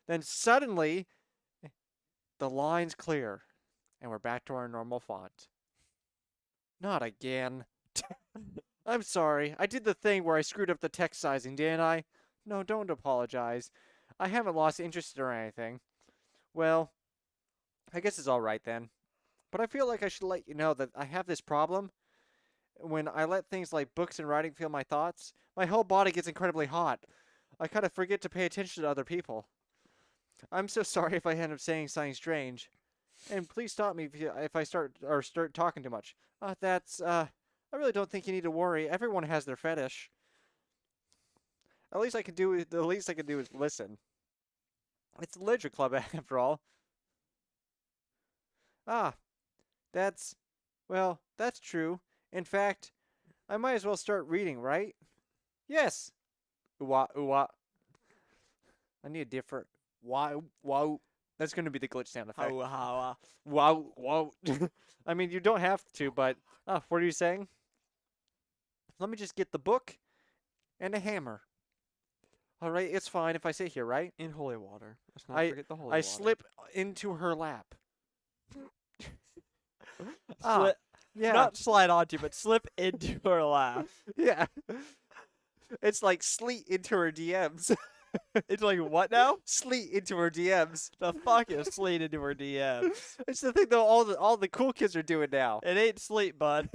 then suddenly the line's clear and we're back to our normal font. Not again. I'm sorry. I did the thing where I screwed up the text sizing, didn't I? No, don't apologize. I haven't lost interest or anything. Well, I guess it's alright then. But I feel like I should let you know that I have this problem. When I let things like books and writing fill my thoughts, my whole body gets incredibly hot. I kind of forget to pay attention to other people. I'm so sorry if I end up saying something strange. And please stop me if I start talking too much. I really don't think you need to worry. Everyone has their fetish. The least I can do is listen. It's the literature club after all. Ah, that's true. In fact, I might as well start reading, right? Yes. Ooh-wah, ooh-wah. I need a different wow, wow. That's going to be the glitch sound effect. How, Wow, wow. I mean, you don't have to, but what are you saying? Let me just get the book and a hammer. All right, it's fine if I sit here, right? in holy water. Let's not forget the holy I water. slip into her lap. Slip, Yeah. not slide onto, but slip into her lap. Yeah. It's like sleet into her DMs. It's like, what now? Sleet into her DMs. The fuck is sleet into her DMs? It's the thing though all the cool kids are doing now. It ain't sleep, bud.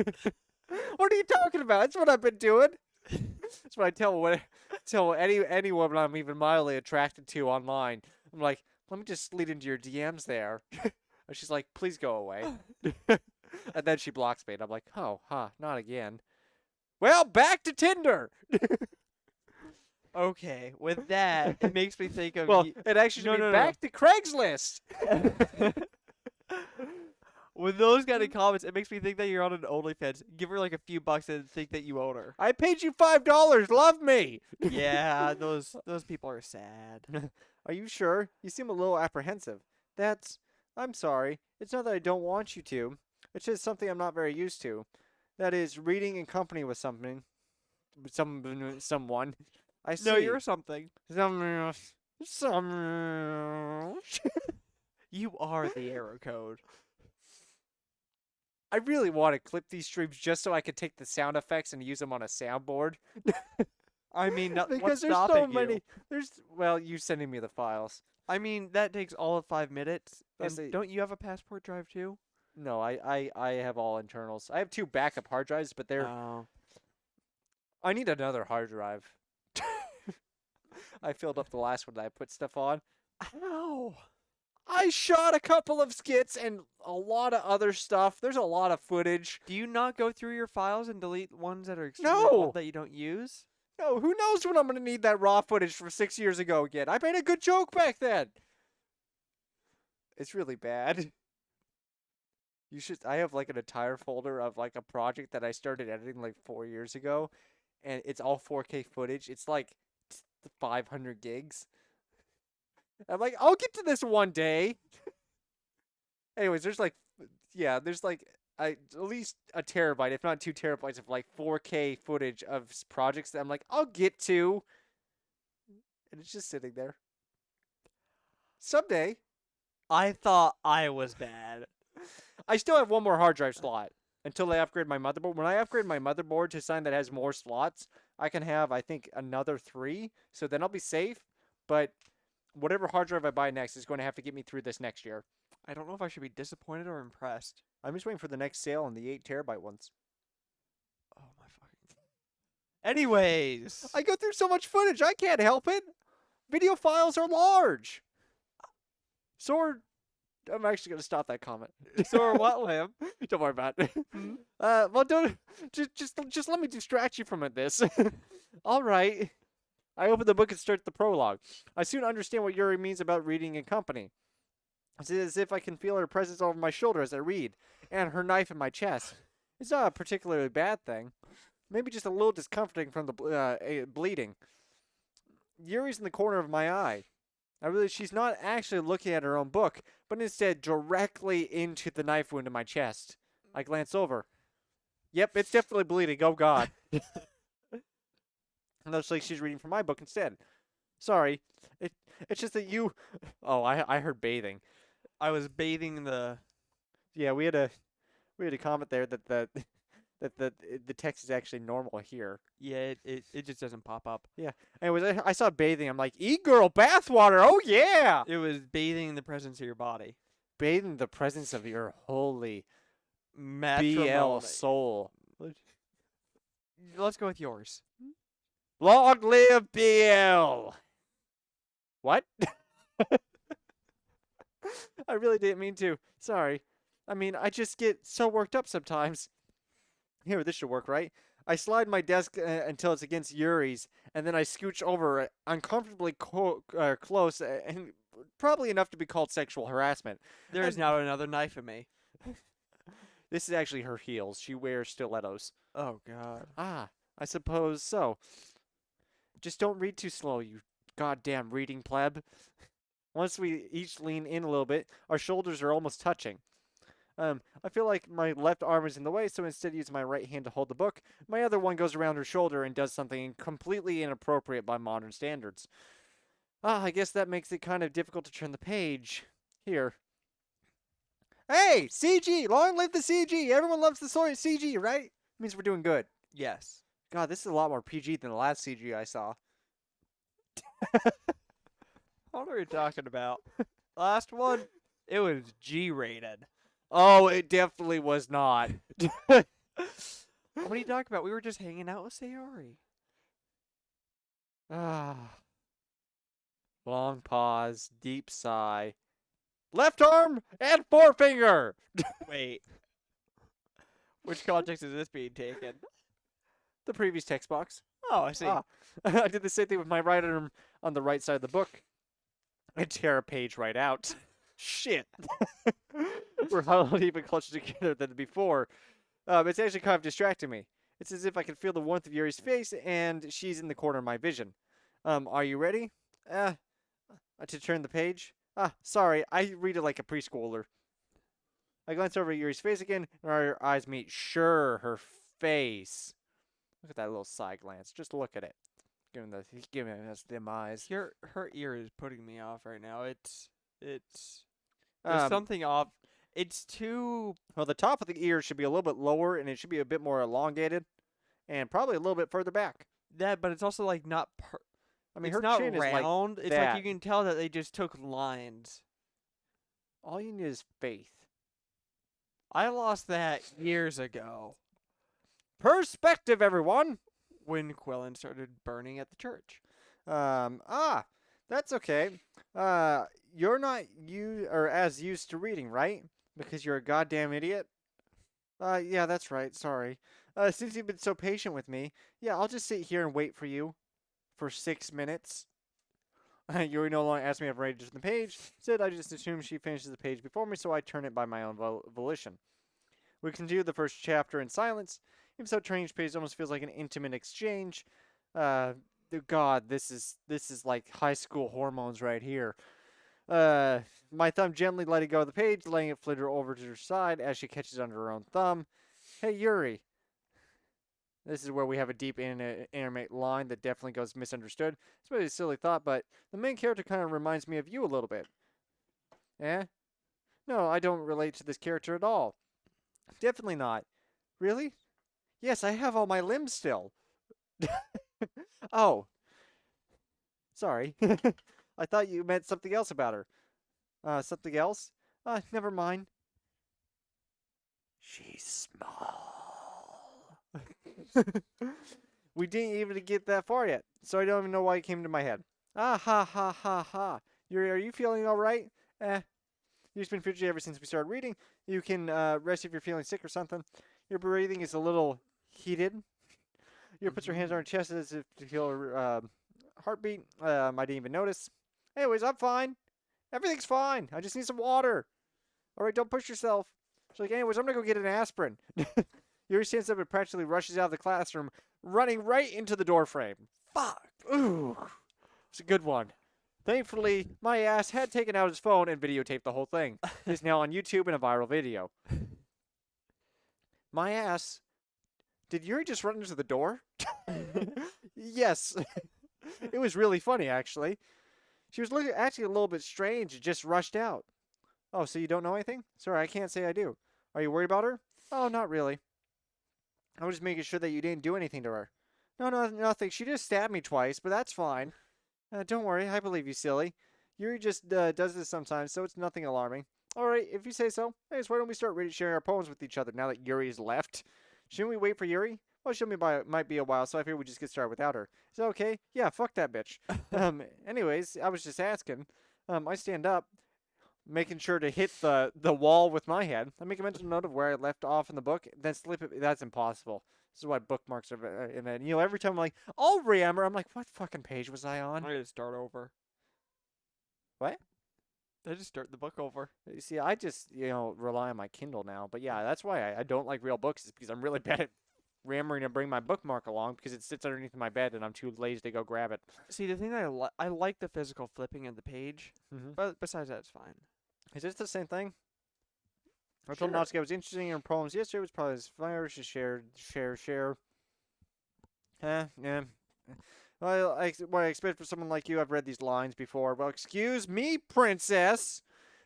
What are you talking about? That's what I've been doing. That's what I tell any woman I'm even mildly attracted to online. I'm like, let me just sleet into your DMs there. And she's like, please go away. And then she blocks me, and I'm like, oh, not again. Well, back to Tinder. Okay, with that, it makes me think of. Well, it actually should be back to Craigslist. With those kind of comments, it makes me think that you're on an OnlyFans. Give her like a few bucks and think that you own her. I paid you $5. Love me. Yeah, those people are sad. Are you sure? You seem a little apprehensive. I'm sorry. It's not that I don't want you to. It's just something I'm not very used to. That is, reading in company with someone. I see. No, you're something. Some. You are the error code. I really want to clip these streams just so I could take the sound effects and use them on a soundboard. I mean, because what's there's stopping so many. you? You sending me the files. I mean, that takes all of 5 minutes. That's And don't you have a passport drive too? No, I have all internals. I have 2 backup hard drives, but they're. Oh. I need another hard drive. I filled up the last one that I put stuff on. Ow. I shot a couple of skits and a lot of other stuff. There's a lot of footage. Do you not go through your files and delete ones that are extremely No. old that you don't use? No, who knows when I'm going to need that raw footage from 6 years ago again. I made a good joke back then. It's really bad. I have like an entire folder of like a project that I started editing like 4 years ago. And it's all 4K footage. It's like 500 gigs. I'm like, I'll get to this one day. Anyways, there's like at least a terabyte, if not 2 terabytes of like 4K footage of projects that I'm like, I'll get to, and it's just sitting there. Someday, I thought I was bad. I still have one more hard drive slot until I upgrade my motherboard. When I upgrade my motherboard to something that has more slots, I can have, I think, another 3. So then I'll be safe. But whatever hard drive I buy next is going to have to get me through this next year. I don't know if I should be disappointed or impressed. I'm just waiting for the next sale on the 8 terabyte ones. Oh my fucking. Anyways, I go through so much footage, I can't help it. Video files are large. I'm actually gonna stop that comment. so are what, Lamb? Don't worry about it. Hmm? Well, don't just let me distract you from it. This. All right. I open the book and start the prologue. I soon understand what Yuri means about reading in company. It's as if I can feel her presence over my shoulder as I read, and her knife in my chest. It's not a particularly bad thing. Maybe just a little discomforting from the bleeding. Yuri's in the corner of my eye. She's not actually looking at her own book, but instead directly into the knife wound in my chest. I glance over. Yep, it's definitely bleeding. Oh, God. It looks like she's reading from my book instead. Sorry. It's just that you... Oh, I heard bathing. I was bathing the. Yeah, we had a comment there that the text is actually normal here. Yeah, it just doesn't pop up. Anyways, I saw bathing. I'm like, e-girl bathwater. Oh, yeah. It was bathing in the presence of your body. Bathing the presence of your holy BL Matrimony. soul. Let's go with yours. Long live BL. What? I really didn't mean to. Sorry. I mean, I just get so worked up sometimes. Here, this should work, right? I slide my desk until it's against Yuri's, and then I scooch over uncomfortably close, and probably enough to be called sexual harassment. There is now another knife in me. This is actually her heels. She wears stilettos. Oh, God. Ah, I suppose so. Just don't read too slow, you goddamn reading pleb. Once we each lean in a little bit, our shoulders are almost touching. I feel like my left arm is in the way, so instead of using my right hand to hold the book, my other one goes around her shoulder and does something completely inappropriate by modern standards. I guess that makes it kind of difficult to turn the page. Here. Hey, CG! Long live the CG! Everyone loves the CG, right? Means we're doing good. Yes. God, this is a lot more PG than the last CG I saw. What are you talking about? Last one, it was G-rated. Oh, it definitely was not. What are you talking about? We were just hanging out with Sayori. Long pause, deep sigh. Left arm and forefinger! Wait. Which context is this being taken? The previous text box. Oh, I see. I did the same thing with my right arm on the right side of the book. I tear a page right out. Shit. We're huddled even closer together than before. It's actually kind of distracting me. It's as if I can feel the warmth of Yuri's face, and she's in the corner of my vision. Are you ready? To turn the page? Sorry, I read it like a preschooler. I glance over at Yuri's face again, and our eyes meet. Sure, her face. Look at that little side glance. Just look at it. He's giving us dim eyes. Her ear is putting me off right now. There's something off. It's too. Well, the top of the ear should be a little bit lower, and it should be a bit more elongated, and probably a little bit further back. That, but it's also like not. I mean, it's her not chin round. is like It's that. like you can tell that they just took lines. All you need is faith. I lost that years ago Perspective, everyone. when Quillen started burning at the church. That's okay. You're not as used to reading, right? Because you're a goddamn idiot. Yeah, that's right. Sorry. Since you've been so patient with me, yeah, I'll just sit here and wait for you for 6 minutes. Yuri no longer asked me if I'm ready to turn the page. Instead, I just assumed she finishes the page before me, so I turn it by my own volition. We continue the first chapter in silence. Even so, turning each page almost feels like an intimate exchange. God, this is like high school hormones right here. My thumb gently letting go of the page, letting it flitter over to her side as she catches under her own thumb. Hey, Yuri. This is where we have a deep animate line that definitely goes misunderstood. It's really a silly thought, but the main character kind of reminds me of you a little bit. Eh? No, I don't relate to this character at all. Definitely not. Really? Yes, I have all my limbs still. Oh, sorry. I thought you meant something else about her. Something else? Never mind. She's small. We didn't even get that far yet, so I don't even know why it came to my head. Ah ha ha ha ha. Yuri, are you feeling alright? You've just been fidgety ever since we started reading. You can rest if you're feeling sick or something. Your breathing is a little heated. Yuri puts her hands on her chest as if to feel her heartbeat. I didn't even notice. Anyways, I'm fine. Everything's fine. I just need some water. Alright, don't push yourself. She's like, anyways, I'm gonna go get an aspirin. Yuri stands up and practically rushes out of the classroom, running right into the doorframe. Fuck. Ooh. It's a good one. Thankfully, my ass had taken out his phone and videotaped the whole thing. It's now on YouTube in a viral video. My ass. Did Yuri just run into the door? Yes. It was really funny, actually. She was looking actually a little bit strange and just rushed out. Oh, so you don't know anything? Sorry, I can't say I do. Are you worried about her? Oh, not really. I was just making sure that you didn't do anything to her. No, nothing. She just stabbed me twice, but that's fine. Don't worry, I believe you, silly. Yuri just does this sometimes, so it's nothing alarming. Alright, if you say so. Anyways, why don't we start sharing our poems with each other now that Yuri's left? Shouldn't we wait for Yuri? Well, might be a while, so I figured we just get started without her. Is that okay? Yeah, fuck that bitch. Anyways, I was just asking. I stand up, making sure to hit the wall with my head. I make a mental note of where I left off in the book, then slip it. That's impossible. This is why bookmarks are. And then every time I'm like, I'll remember. I'm like, what fucking page was I on? I'm gonna start over. What? I just start the book over. You see, I just rely on my Kindle now. But yeah, that's why I don't like real books. Is because I'm really bad at remembering to bring my bookmark along because it sits underneath my bed and I'm too lazy to go grab it. See, the thing that I like the physical flipping of the page, but besides that, it's fine. Is this the same thing? I Sure. told Natsuki I was interested in her poems yesterday. It was probably his fire. She share. Yeah. Well, what I expect from someone like you, I've read these lines before. Well, excuse me, princess.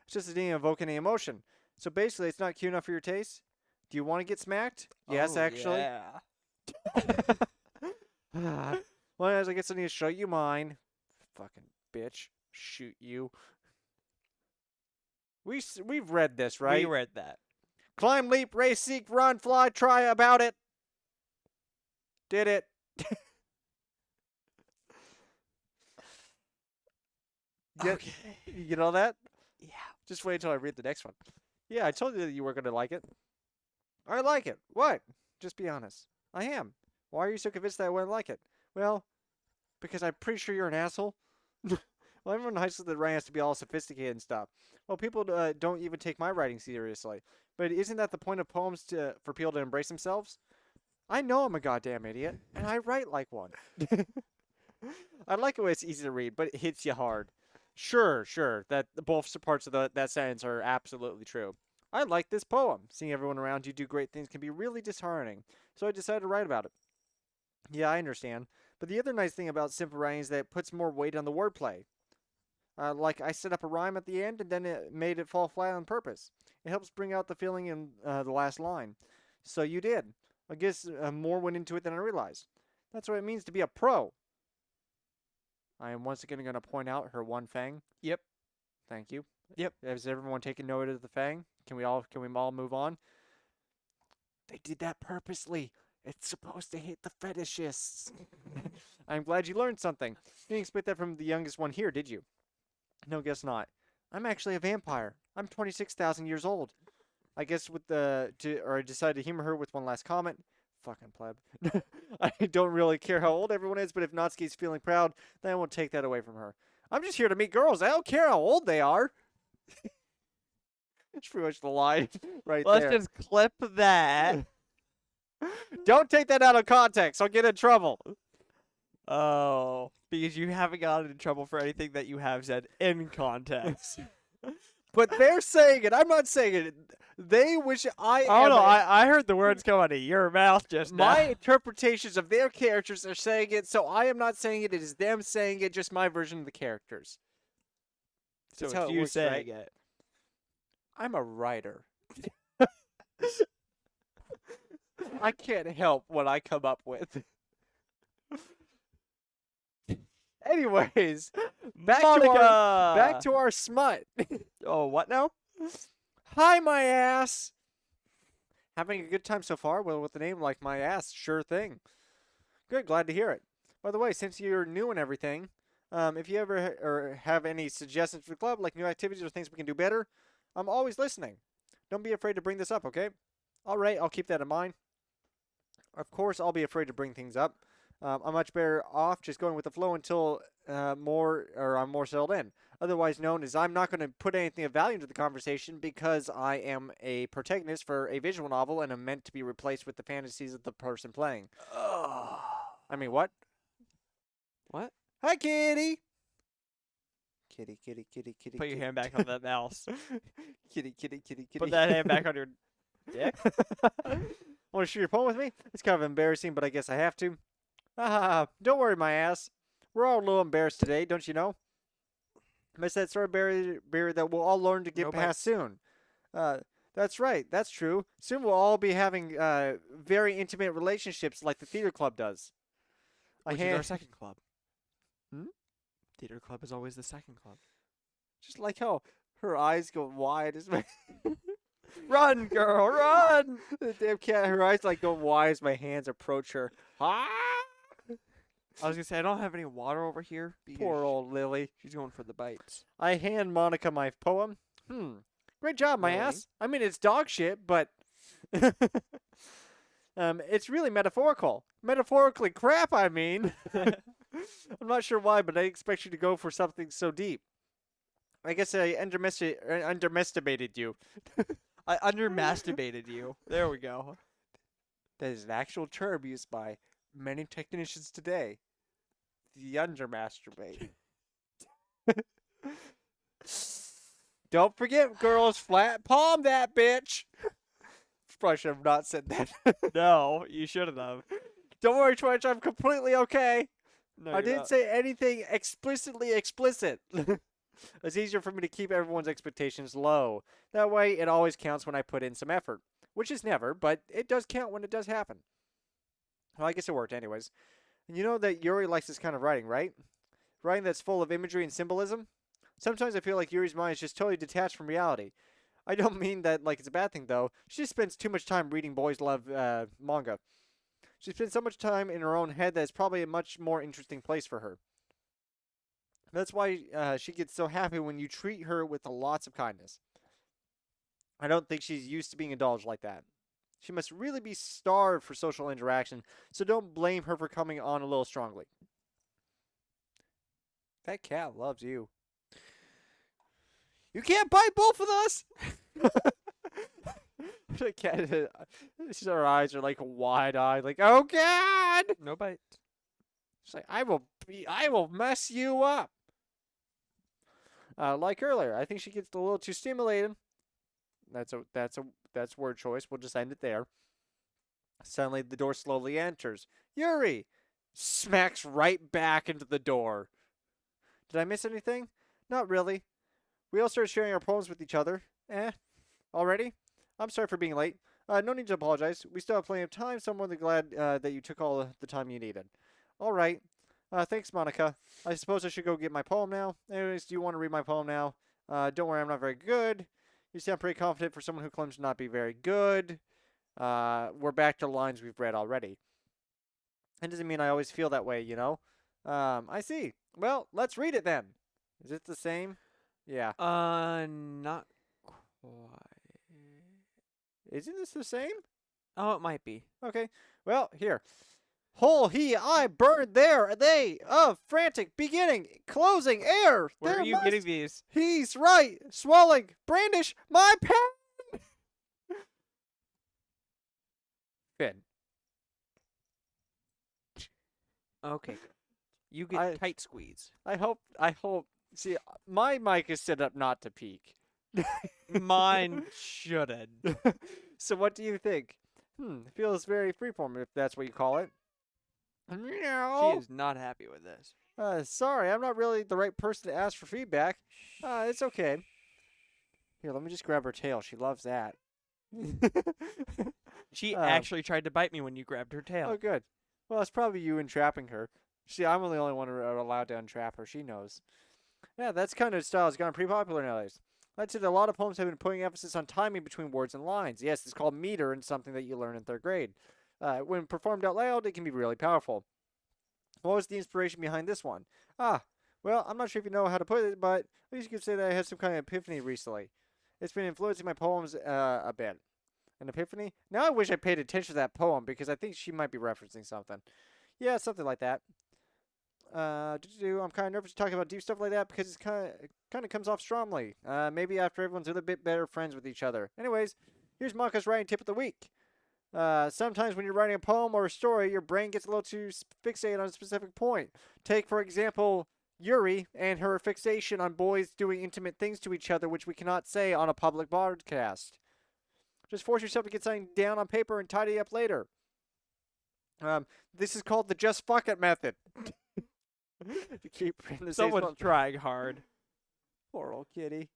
It's just it didn't evoke any emotion. So basically, it's not cute enough for your taste? Do you want to get smacked? Yes, actually. Yeah. Well, as I guess I need to show you mine. Fucking bitch. Shoot you. We've read this, right? We read that. Climb, leap, race, seek, run, fly, try about it. Did it. Okay. You know that? Yeah. Just wait until I read the next one. Yeah, I told you that you were going to like it. I like it. What? Just be honest. I am. Why are you so convinced that I wouldn't like it? Well, because I'm pretty sure you're an asshole. Well, everyone in high school that writing has to be all sophisticated and stuff. Well, people don't even take my writing seriously. But isn't that the point of poems for people to embrace themselves? I know I'm a goddamn idiot, and I write like one. I like it when it's easy to read, but it hits you hard. Sure, that both parts of that sentence are absolutely true. I like this poem. Seeing everyone around you do great things can be really disheartening, so I decided to write about it. Yeah, I understand. But the other nice thing about simple writing is that it puts more weight on the wordplay. Like I set up a rhyme at the end and then it made it fall flat on purpose. It helps bring out the feeling in the last line. So you did. I guess more went into it than I realized. That's what it means to be a pro. I am once again going to point out her one fang. Yep. Thank you. Yep. Has everyone taken note of the fang? Can we all move on? They did that purposely. It's supposed to hit the fetishists. I'm glad you learned something. You didn't expect that from the youngest one here, did you? No, guess not. I'm actually a vampire. I'm 26,000 years old. I guess I decided to humor her with one last comment. Fucking pleb. I don't really care how old everyone is, but if Natsuki's feeling proud, then I won't take that away from her. I'm just here to meet girls. I don't care how old they are. That's pretty much the line right there. Let's just clip that. Don't take that out of context. I'll get in trouble. Oh, because you haven't gotten in trouble for anything that you have said in context. But they're saying it. I'm not saying it. They wish I Oh am. no, I heard the words come out of your mouth just now. My interpretations of their characters are saying it, so I am not saying it. It is them saying it, just my version of the characters. So That's it's how it you works, saying right? it. I'm a writer. I can't help what I come up with. Anyways, back Monica! to our smut. Oh, what now? Hi, my ass. Having a good time so far? Well, with a name like my ass, sure thing. Good, glad to hear it. By the way, since you're new and everything, if you ever or have any suggestions for the club, like new activities or things we can do better, I'm always listening. Don't be afraid to bring this up, okay? All right, I'll keep that in mind. Of course, I'll be afraid to bring things up. I'm much better off just going with the flow until I'm more settled in. Otherwise known as I'm not going to put anything of value into the conversation because I am a protagonist for a visual novel and am meant to be replaced with the fantasies of the person playing. I mean, what? What? Hi, kitty. Kitty, kitty, kitty, kitty. Put your kitty. hand back on that mouse. Kitty, kitty, kitty, kitty. Put that hand back on your dick. Want to share your poem with me? It's kind of embarrassing, but I guess I have to. Don't worry, my ass. We're all a little embarrassed today, don't you know? Miss that sort of barrier that we'll all learn to get past soon. That's right. That's true. Soon we'll all be having very intimate relationships like the theater club does. Which is our second club. Hmm? Theater club is always the second club. Just like how her eyes go wide as my Run, girl, run! the damn cat. Her eyes like go wide as my hands approach her. Ah! I was gonna say I don't have any water over here. Poor old Lily. She's going for the bites. I hand Monica my poem. Great job, my Really? ass. I mean, it's dog shit, but it's really metaphorical. Metaphorically crap, I mean. I'm not sure why, but I expect you to go for something so deep. I guess I underestimated you. I undermasturbated you. There we go. That is an actual term used by many technicians today. The undermasturbate. Don't forget, girls, flat palm that bitch. Probably should have not said that. No, you shouldn't have. Don't worry, Twitch, I'm completely okay. No, I you're didn't not. say anything explicitly explicit. It's easier for me to keep everyone's expectations low. That way, it always counts when I put in some effort. Which is never, but it does count when it does happen. Well, I guess it worked anyways. And you know that Yuri likes this kind of writing, right? Writing that's full of imagery and symbolism? Sometimes I feel like Yuri's mind is just totally detached from reality. I don't mean that like it's a bad thing, though. She just spends too much time reading boys love manga. She spends so much time in her own head that it's probably a much more interesting place for her. That's why she gets so happy when you treat her with lots of kindness. I don't think she's used to being indulged like that. She must really be starved for social interaction, so don't blame her for coming on a little strongly. That cat loves you. You can't bite both of us! The cat, her eyes are like wide-eyed, like, oh God! No bite. She's like, I will mess you up. Like earlier, I think she gets a little too stimulated. That's word choice. We'll just end it there. Suddenly, the door slowly enters. Yuri smacks right back into the door. Did I miss anything? Not really. We all started sharing our poems with each other. Already? I'm sorry for being late. No need to apologize. We still have plenty of time, so I'm more than glad that you took all the time you needed. All right. Thanks, Monica. I suppose I should go get my poem now. Anyways, do you want to read my poem now? Don't worry, I'm not very good. You sound pretty confident for someone who claims to not be very good. We're back to lines we've read already. That doesn't mean I always feel that way, you know? I see. Well, let's read it then. Is it the same? Yeah. Not quite. Isn't this the same? Oh, it might be. Okay. Well, here. Whole he, I, burned there, they, of frantic beginning, closing air. Where there are you must- getting these? He's right, swelling, brandish my pen. Finn. Okay. You get tight squeeze. I hope. See, my mic is set up not to peak. Mine shouldn't. So what do you think? Feels very freeform, if that's what you call it. She is not happy with this. Sorry, I'm not really the right person to ask for feedback. It's okay. Here, let me just grab her tail. She loves that. She actually tried to bite me when you grabbed her tail. Oh, good. Well, it's probably you entrapping her. See, I'm the only one allowed to entrap her. She knows. Yeah, that's kind of style has gone pretty popular nowadays. I'd say that a lot of poems have been putting emphasis on timing between words and lines. Yes, it's called meter and something that you learn in 3rd grade. When performed out loud, it can be really powerful. What was the inspiration behind this one? Well, I'm not sure if you know how to put it, but at least you could say that I had some kind of epiphany recently. It's been influencing my poems a bit. An epiphany? Now I wish I paid attention to that poem because I think she might be referencing something. Yeah, something like that. I'm kind of nervous to talk about deep stuff like that because it's kind of comes off strongly. Maybe after everyone's a little bit better friends with each other. Anyways, here's Maka's writing tip of the week. Sometimes when you're writing a poem or a story, your brain gets a little too fixated on a specific point. Take, for example, Yuri and her fixation on boys doing intimate things to each other, which we cannot say on a public broadcast. Just force yourself to get something down on paper and tidy up later. This is called the just fuck it method. To keep in the Someone's trying hard. Poor old kitty.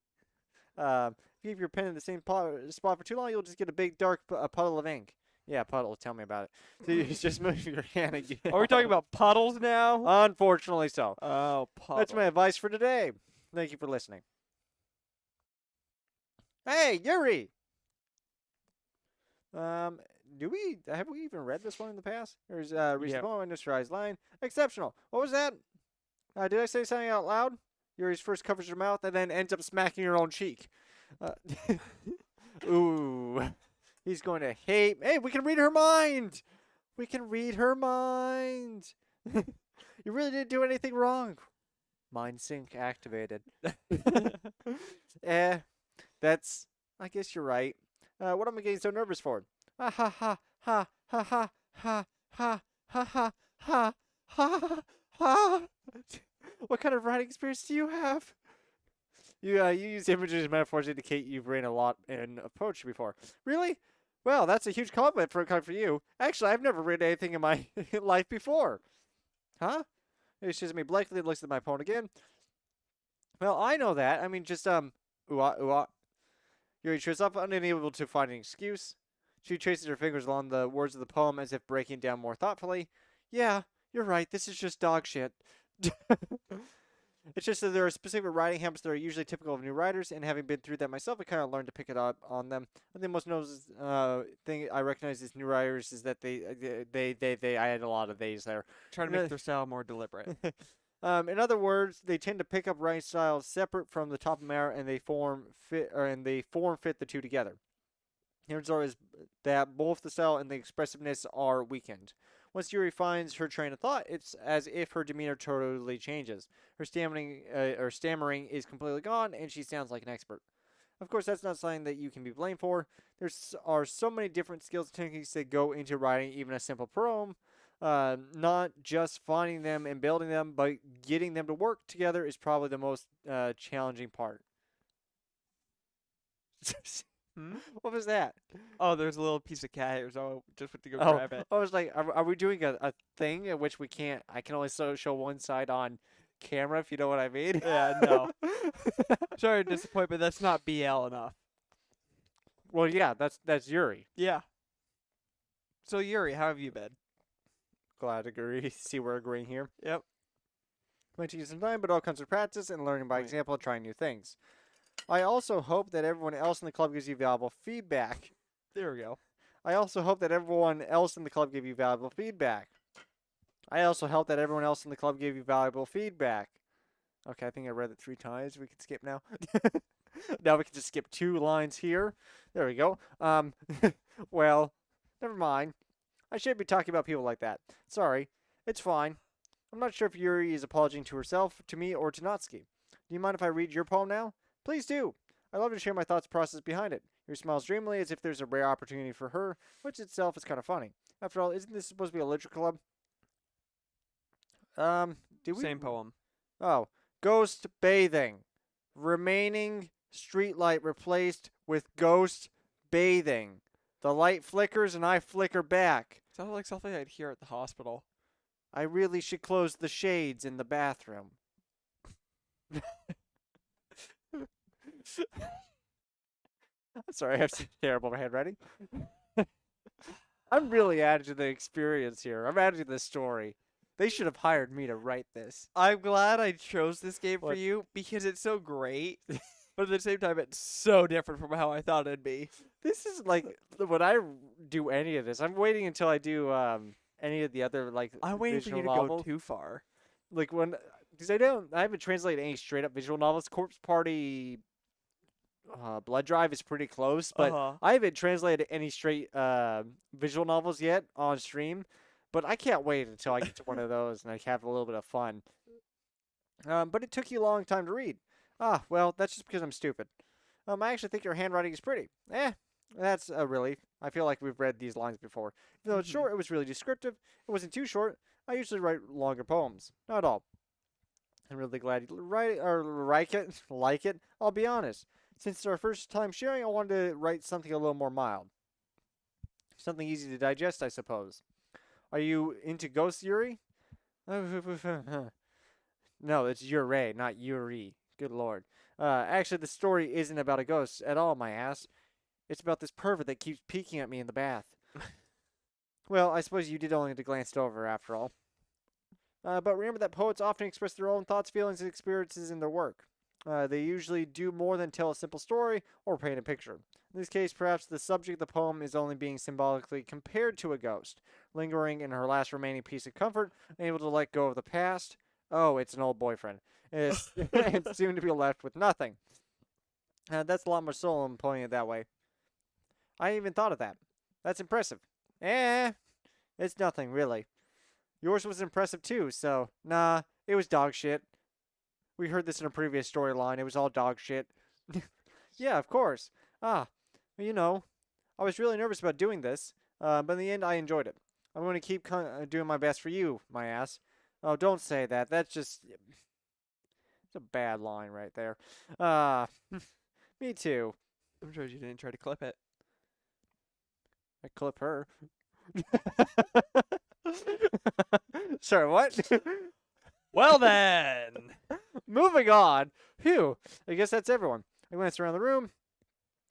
If you keep your pen in the same spot for too long, you'll just get a big dark puddle of ink. Yeah, puddle. Tell me about it. So you just move your hand again. Are we talking about puddles now? Unfortunately so. Oh, puddle. That's my advice for today. Thank you for listening. Hey, Yuri! Have we even read this one in the past? There's recent poem, industrialized line. Exceptional. What was that? Did I say something out loud? Yuri's first covers her mouth and then ends up smacking her own cheek. Ooh. He's going to hate. Hey, we can read her mind. We can read her mind. You really didn't do anything wrong. Mind sync activated. That's. I guess you're right. What am I getting so nervous for? Ha ha ha ha ha ha ha ha ha ha ha ha. What kind of writing experience do you have? You use images and metaphors to indicate you've written a lot in poetry before. Really? Well, that's a huge compliment coming for you. Actually, I've never written anything in my life before. Huh? It's just me blankly looks at my poem again. Well, I know that. I mean, just Yuri trips up, unable to find an excuse. She traces her fingers along the words of the poem as if breaking down more thoughtfully. Yeah, you're right. This is just dog shit. It's just that there are specific writing habits that are usually typical of new writers, and having been through that myself, I kind of learned to pick it up on them. I think the most noticeable thing I recognize as new writers is that I had a lot of these there. Trying to make their style more deliberate. In other words, they tend to pick up writing styles separate from the top of matter, and they form fit the two together. The result is that both the style and the expressiveness are weakened. Once Yuri finds her train of thought, it's as if her demeanor totally changes. Her stammering is completely gone, and she sounds like an expert. Of course, that's not something that you can be blamed for. There are so many different skills and techniques that go into writing even a simple poem. Not just finding them and building them, but getting them to work together is probably the most challenging part. What was that? Oh, there's a little piece of cat here, so I just went to go grab it. I was like, are we doing a thing in which I can only show one side on camera, if you know what I mean? Yeah, no. Sorry to disappoint, but that's not BL enough. Well, yeah, that's Yuri. Yeah. So, Yuri, how have you been? Glad to agree. See, we're agreeing here. Yep. Might take some time, but all comes with practice and learning by example and trying new things. I also hope that everyone else in the club gives you valuable feedback. There we go. I also hope that everyone else in the club give you valuable feedback. I also hope that everyone else in the club give you valuable feedback. Okay, I think I read it 3 times. We can skip now. Now we can just skip 2 lines here. There we go. Well, never mind. I shouldn't be talking about people like that. Sorry. It's fine. I'm not sure if Yuri is apologizing to herself, to me, or to Natsuki. Do you mind if I read your poem now? Please do. I love to share my thoughts and process behind it. Yuri smiles dreamily as if there's a rare opportunity for her, which itself is kind of funny. After all, isn't this supposed to be a literature club? Did we? Same poem. Oh, ghost bathing. Remaining streetlight replaced with ghost bathing. The light flickers and I flicker back. Sounds like something I'd hear at the hospital. I really should close the shades in the bathroom. I'm sorry, I have such terrible handwriting. I'm really adding to the experience here. I'm adding to the story. They should have hired me to write this. I'm glad I chose this game for What? you because it's so great, but at the same time, it's so different from how I thought it'd be. This is like when I do any of this. I'm waiting until I do any of the other like I'm waiting for visual you to novels. go too far. Like when, because I haven't translated any straight up visual novels. Corpse Party, Blood Drive is pretty close, but I haven't translated any straight visual novels yet on stream. But I can't wait until I get to one of those and I have a little bit of fun. But it took you a long time to read. Ah, well, that's just because I'm stupid. I actually think your handwriting is pretty. That's a relief. I feel like we've read these lines before. Even though it's short, it was really descriptive. It wasn't too short. I usually write longer poems. Not at all. I'm really glad you write or like it. Like it. I'll be honest. Since it's our first time sharing, I wanted to write something a little more mild. Something easy to digest, I suppose. Are you into ghosts, Yuri? No, it's Yuri, not Yuri. Good lord. Actually, the story isn't about a ghost at all, my ass. It's about this pervert that keeps peeking at me in the bath. Well, I suppose you did only have to glance it over, after all. But remember that poets often express their own thoughts, feelings, and experiences in their work. They usually do more than tell a simple story or paint a picture. In this case, perhaps the subject of the poem is only being symbolically compared to a ghost, lingering in her last remaining piece of comfort, unable to let go of the past. Oh, it's an old boyfriend. And soon to be left with nothing. That's a lot more soul in putting it that way. I ain't even thought of that. That's impressive. It's nothing, really. Yours was impressive too, so, nah, it was dog shit. We heard this in a previous storyline. It was all dog shit. Yeah, of course. You know, I was really nervous about doing this, but in the end, I enjoyed it. I'm going to keep doing my best for you, my ass. Oh, don't say that. That's just... It's a bad line right there. Me too. I'm sure you didn't try to clip it. I clip her. Sorry, what? Well then! Moving on. Phew. I guess that's everyone. I glanced around the room.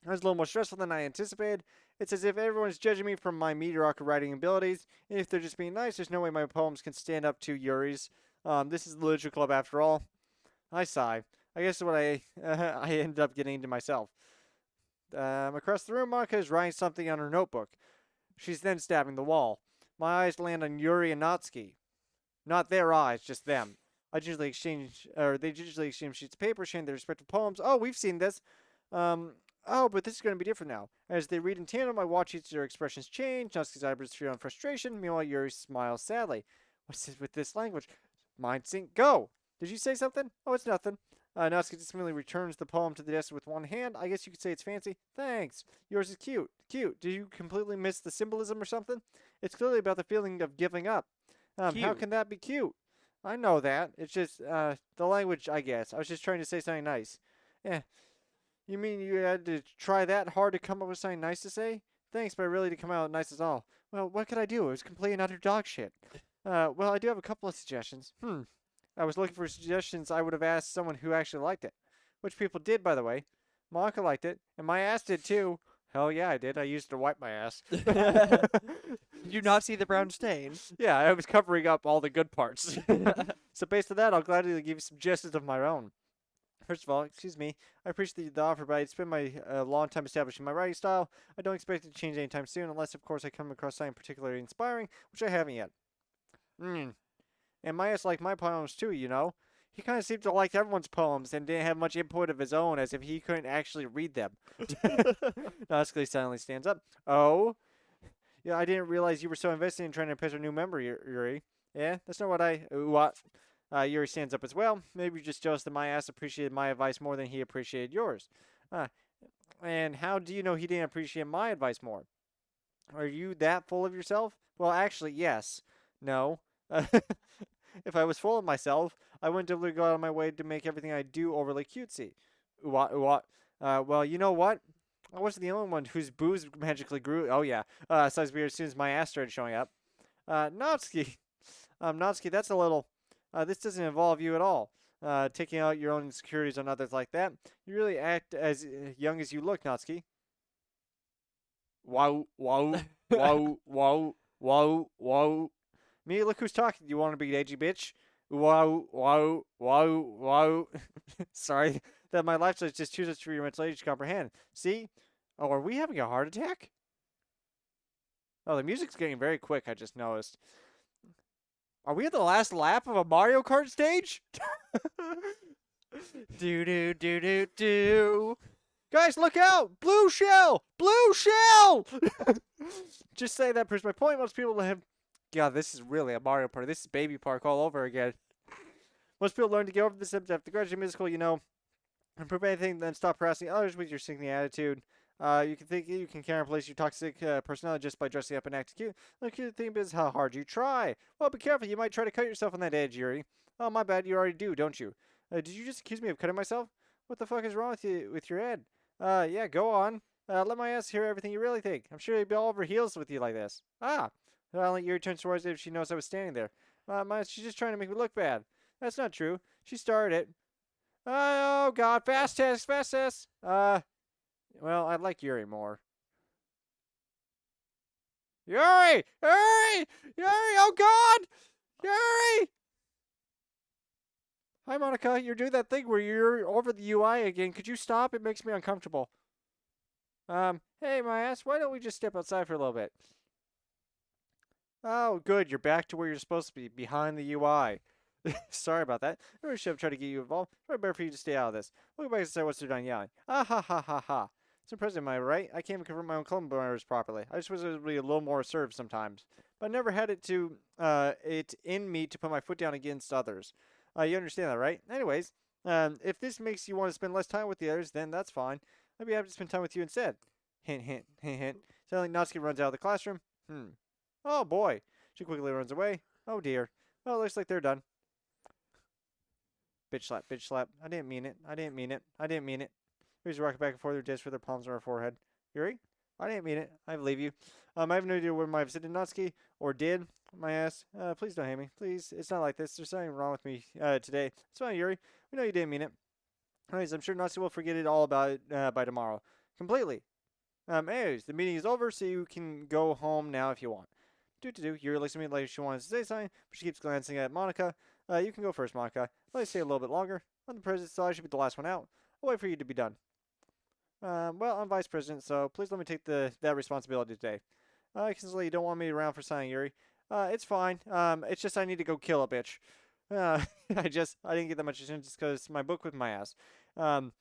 I was a little more stressful than I anticipated. It's as if everyone's judging me from my mediocre writing abilities. And if they're just being nice, there's no way my poems can stand up to Yuri's. This is the literature club after all. I sigh. I guess what I ended up getting into myself. Across the room, Monica is writing something on her notebook. She's then stabbing the wall. My eyes land on Yuri and Natsuki. Not their eyes, just them. They usually exchange sheets of paper, sharing their respective poems. Oh, we've seen this. But this is going to be different now. As they read in tandem, I watch each of their expressions change. Natsuki's eyebrows feel on frustration. Meanwhile, Yuri smiles sadly. What's this with this language? Mind sync, go! Did you say something? Oh, it's nothing. Natsuki simply returns the poem to the desk with one hand. I guess you could say it's fancy. Thanks. Yours is cute. Cute. Did you completely miss the symbolism or something? It's clearly about the feeling of giving up. How can that be cute? I know that. It's just, the language, I guess. I was just trying to say something nice. Yeah. You mean you had to try that hard to come up with something nice to say? Thanks, but really to come out nice as all. Well, what could I do? It was complete and utter dog shit. Well, I do have a couple of suggestions. I was looking for suggestions. I would have asked someone who actually liked it. Which people did, by the way. Monica liked it, and my ass did too. Hell yeah, I did. I used it to wipe my ass. Did you not see the brown stain? Yeah, I was covering up all the good parts. So based on that, I'll gladly give you suggestions of my own. First of all, excuse me, I appreciate the offer, but it's been my long time establishing my writing style. I don't expect it to change anytime soon, unless, of course, I come across something particularly inspiring, which I haven't yet. And Myas liked my poems too, you know. He kind of seemed to like everyone's poems and didn't have much input of his own, as if he couldn't actually read them. Natsuki silently stands up. Oh? Yeah, I didn't realize you were so invested in trying to impress a new member, Yuri. Yeah, that's not what Yuri stands up as well. Maybe you're just jealous that my ass appreciated my advice more than he appreciated yours. And how do you know he didn't appreciate my advice more? Are you that full of yourself? Well, actually, yes. No. If I was full of myself, I wouldn't deliberately go out of my way to make everything I do overly cutesy. Well, you know what? I wasn't the only one whose boobs magically grew. Oh, yeah. Size weird as soon as my ass started showing up. Natsuki. Natsuki, that's a little. This doesn't involve you at all. Taking out your own insecurities on others like that. You really act as young as you look, Natsuki. Wow, wow, wow, wow, wow, wow. Me, look who's talking. You want to be edgy, bitch? Wow, wow, wow, wow. Sorry that my lifestyle is just too much for your mental age to comprehend. See? Oh, are we having a heart attack? Oh, the music's getting very quick, I just noticed. Are we at the last lap of a Mario Kart stage? Do do do do do. Guys, look out! Blue shell! Blue shell! Just say that proves my point. Most people have. God, this is really a Mario Party. This is Baby Park all over again. Most people learn to get over the symptoms of the grudging musical, improve anything, then stop harassing others with your singing attitude. You can think you can care and replace your toxic personality just by dressing up and acting cute. The cute thing is how hard you try. Well, be careful. You might try to cut yourself on that edge, Yuri. Oh, my bad. You already do, don't you? Did you just accuse me of cutting myself? What the fuck is wrong with your head? Yeah, go on. Let my ass hear everything you really think. I'm sure he'd be all over heels with you like this. Ah. Well, Yuri turns towards it if she knows I was standing there. She's just trying to make me look bad. That's not true. She started it. Oh, God. Fast test. Fast test. Well, I like Yuri more. Yuri! Yuri! Yuri! Oh, God! Yuri! Hi, Monica. You're doing that thing where you're over the UI again. Could you stop? It makes me uncomfortable. Hey, my ass, why don't we just step outside for a little bit? Oh, good. You're back to where you're supposed to be, behind the UI. Sorry about that. I really should have tried to get you involved. Probably better for you to stay out of this. We'll go back and say what's done yelling. Ah ha ha ha ha. It's impressive, am I right? I can't even confirm my own club members properly. I just wish I was be a little more assertive sometimes. But I never had it in me to put my foot down against others. You understand that, right? Anyways, if this makes you want to spend less time with the others, then that's fine. I'd be happy to spend time with you instead. Hint, hint, hint, hint. Suddenly, Natsuki runs out of the classroom. Oh boy. She quickly runs away. Oh dear. Well, it looks like they're done. Bitch slap, bitch slap. I didn't mean it. I didn't mean it. I didn't mean it. Yuri's rocking back and forth, their discs with their palms on her forehead. Yuri? I didn't mean it. I believe you. I have no idea where I have visited Natsuki, or did. My ass. Please don't hate me. Please. It's not like this. There's something wrong with me today. It's fine, Yuri. We know you didn't mean it. Anyways, I'm sure Natsuki will forget it all about it by tomorrow. Completely. Anyways, the meeting is over, so you can go home now if you want. Yuri looks at me like she wants to say something, but she keeps glancing at Monica. You can go first, Monica. Let me stay a little bit longer. I'm the president, so I should be the last one out. I'll wait for you to be done. Well, I'm vice president, so please let me take that responsibility today. Sincerely, you don't want me around for signing, Yuri. It's fine. It's just I need to go kill a bitch. I didn't get that much attention just because my book with my ass. It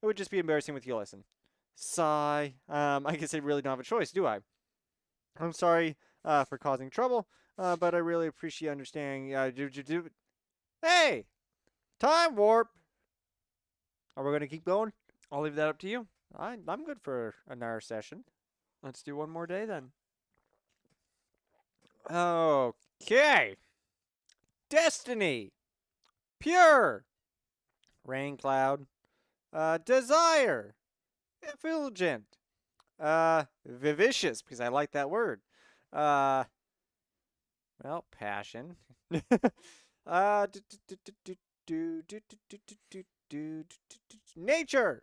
would just be embarrassing with you listen. Sigh. I guess I really don't have a choice, do I? I'm sorry for causing trouble, but I really appreciate understanding. Hey! Time warp! Are we going to keep going? I'll leave that up to you. I'm good for another session. Let's do one more day then. Okay. Destiny. Pure. Rain cloud. Desire. Effulgent. Vivacious, because I like that word. Well, passion. Nature.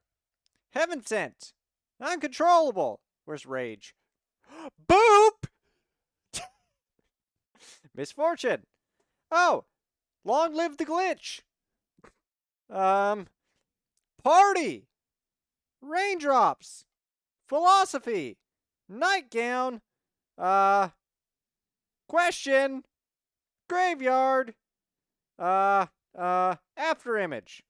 Heaven sent. Uncontrollable. Where's rage? Boop! Misfortune. Oh, long live the glitch. Party. Raindrops. Philosophy. Nightgown. Question. Graveyard. After image.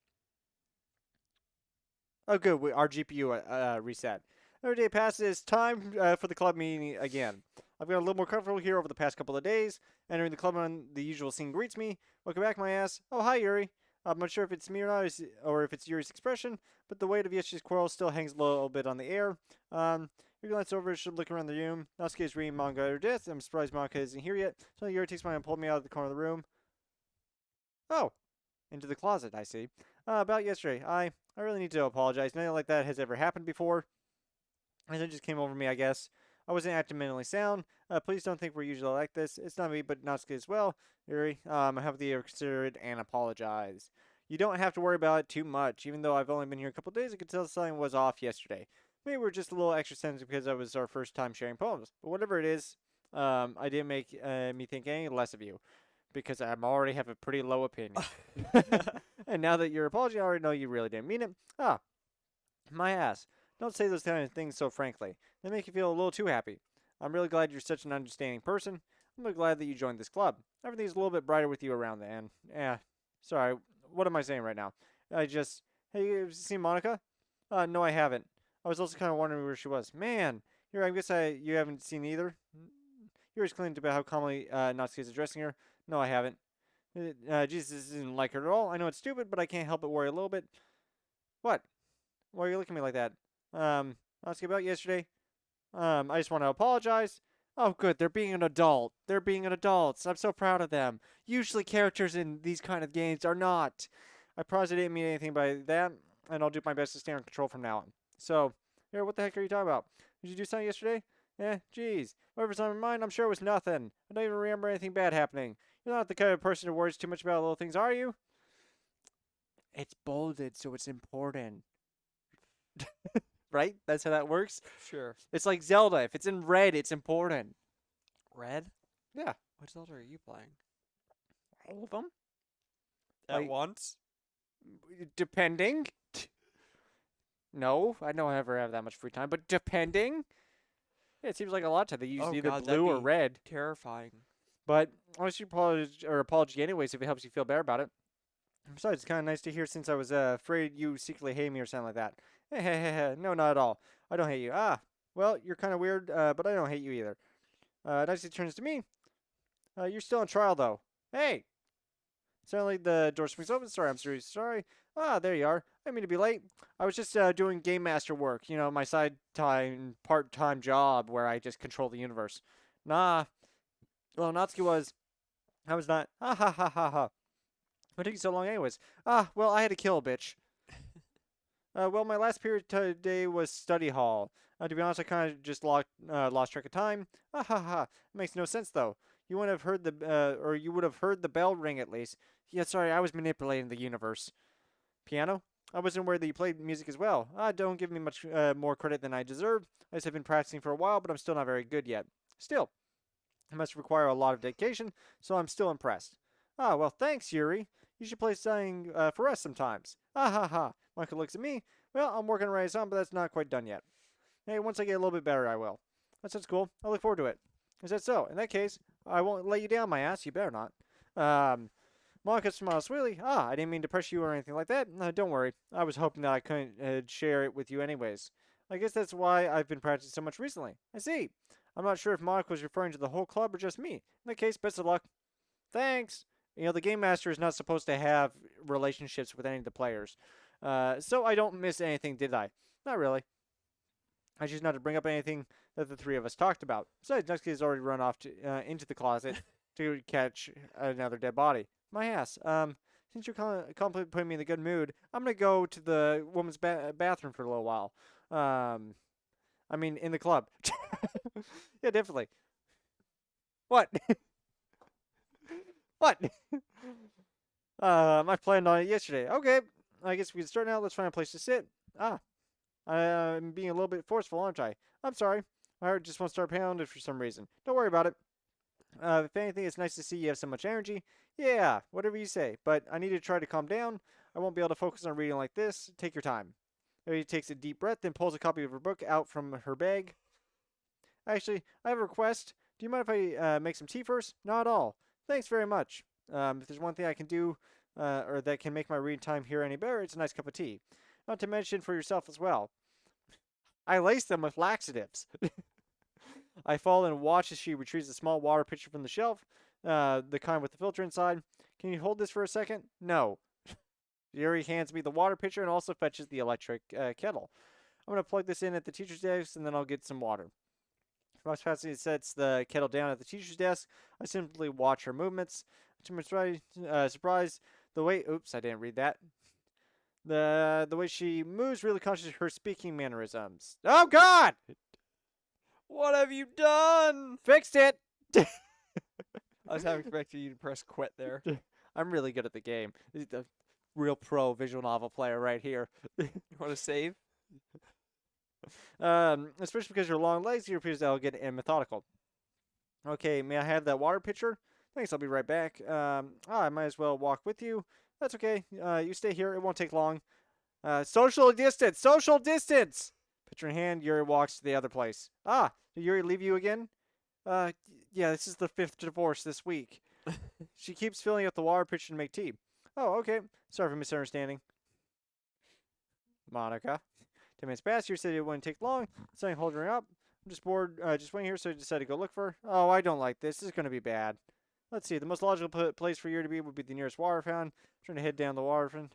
Oh, good. Our GPU reset. Every day passes. Time for the club meeting again. I've got a little more comfortable here over the past couple of days. Entering the club when the usual scene greets me. Welcome back, my ass. Oh, hi, Yuri. I'm not sure if it's me or not, or if it's Yuri's expression, but the weight of yesterday's quarrel still hangs a little bit on the air. Your glance over should look around the room. Natsuki is reading manga at her desk. I'm surprised Monica isn't here yet. So Yuri takes my hand and pulled me out of the corner of the room. Oh, into the closet, I see. About yesterday, I really need to apologize. Nothing like that has ever happened before. And it just came over me, I guess. I wasn't acting mentally sound. Please don't think we're usually like this. It's not me, but Natsuki as well. Yuri, I hope that you consider it and apologize. You don't have to worry about it too much. Even though I've only been here a couple days, I could tell something was off yesterday. Maybe we're just a little extra sensitive because it was our first time sharing poems. But whatever it is, I didn't make me think any less of you because I already have a pretty low opinion. And now that you're apologizing, I already know you really didn't mean it. Ah, my ass. Don't say those kind of things so frankly. They make you feel a little too happy. I'm really glad you're such an understanding person. I'm really glad that you joined this club. Everything's a little bit brighter with you around the end. Yeah, sorry. What am I saying right now? Hey, have you seen Monica? No, I haven't. I was also kind of wondering where she was. Man, here, I guess you haven't seen either. You're always complaining about how calmly Natsuki is addressing her. No, I haven't. Jesus isn't like her at all. I know it's stupid, but I can't help but worry a little bit. What? Why are you looking at me like that? Asking about yesterday. I just want to apologize. Oh, good. They're being an adult. They're being an adults. I'm so proud of them. Usually, characters in these kind of games are not. I promise I didn't mean anything by that, and I'll do my best to stay on control from now on. So, here, what the heck are you talking about? Did you do something yesterday? Geez. Whatever's on my mind, I'm sure it was nothing. I don't even remember anything bad happening. You're not the kind of person who worries too much about little things, are you? It's bolded, so it's important. Right? That's how that works. Sure. It's like Zelda. If it's in red, it's important. Red? Yeah. What Zelda are you playing? All of them? At once? Depending. No, I don't ever have that much free time, but depending. Yeah, it seems like a lot to. They use either God, blue or red. Terrifying. But honestly, apology anyways if it helps you feel better about it. Besides, it's kind of nice to hear since I was afraid you secretly hate me or something like that. No, not at all. I don't hate you. Well, you're kind of weird, but I don't hate you either. Nicely turns to me. You're still on trial, though. Hey! Suddenly the door swings open. Sorry, I'm sorry. There you are. I didn't mean to be late. I was just doing game master work. You know, my part-time job where I just control the universe. Nah. Well, Natsuki was. I was not. Ha ha ha ha ha. What took you so long anyways? Well, I had to kill a bitch. Well, my last period today was study hall. To be honest, I kind of just lost track of time. Ha ha ha. It makes no sense though. You wouldn't have heard or you would have heard the bell ring at least. Yeah, sorry, I was manipulating the universe. Piano? I wasn't aware that you played music as well. Don't give me much more credit than I deserve. I just have been practicing for a while, but I'm still not very good yet. Still, it must require a lot of dedication, so I'm still impressed. Well, thanks, Yuri. You should play something for us sometimes. Ha ha. Michael looks at me. Well, I'm working on writing something, but that's not quite done yet. Hey, once I get a little bit better, I will. That sounds cool. I look forward to it. Is that so? In that case, I won't let you down, my ass. You better not. Monica smiles sweetly. I didn't mean to pressure you or anything like that. No, don't worry. I was hoping that I couldn't share it with you anyways. I guess that's why I've been practicing so much recently. I see. I'm not sure if Monica was referring to the whole club or just me. In that case, best of luck. Thanks. You know, the game master is not supposed to have relationships with any of the players. So I don't miss anything, did I? Not really. I choose not to bring up anything that the three of us talked about. Besides, Natsuki has already run off into the closet to catch another dead body. My ass. Since you're completely putting me in a good mood, I'm gonna go to the woman's bathroom for a little while. I mean, in the club. Yeah, definitely. What? What? I planned on it yesterday. Okay, I guess we can start now. Let's find a place to sit. I'm being a little bit forceful, aren't I? I'm sorry. My heart just won't start pounding for some reason. Don't worry about it. If anything, it's nice to see you have so much energy. Yeah, whatever you say. But I need to try to calm down. I won't be able to focus on reading like this. Take your time. He takes a deep breath, then pulls a copy of her book out from her bag. Actually, I have a request. Do you mind if I make some tea first? Not at all. Thanks very much. If there's one thing I can do, or that can make my reading time here any better, it's a nice cup of tea. Not to mention for yourself as well. I lace them with laxatives. I fall and watch as she retrieves a small water pitcher from the shelf, the kind with the filter inside. Can you hold this for a second? No. Yuri hands me the water pitcher and also fetches the electric kettle. I'm going to plug this in at the teacher's desk and then I'll get some water. Ross Patsy sets the kettle down at the teacher's desk. I simply watch her movements. To my surprise, the way. Oops, I didn't read that. The way she moves really conscious her speaking mannerisms. Oh God! What have you done? Fixed it. I was having expected you to press quit there. I'm really good at the game. This is the real pro visual novel player right here. You want to save? Especially because your long legs, you appears elegant and methodical. Okay, may I have that water pitcher? Thanks, I'll be right back. I might as well walk with you. That's okay. You stay here. It won't take long. Social distance! Social distance! Pitcher in hand, Yuri walks to the other place. Ah, did Yuri leave you again? Yeah, this is the 5th divorce this week. She keeps filling up the water pitcher to make tea. Oh, okay. Sorry for misunderstanding. Monica. 10 minutes passed. You said it wouldn't take long. Something holding her up. I'm just bored. Just waiting here, so I decided to go look for her. Oh, I don't like this. This is going to be bad. Let's see. The most logical place for you to be would be the nearest water fountain. Trying to head down the water fountain.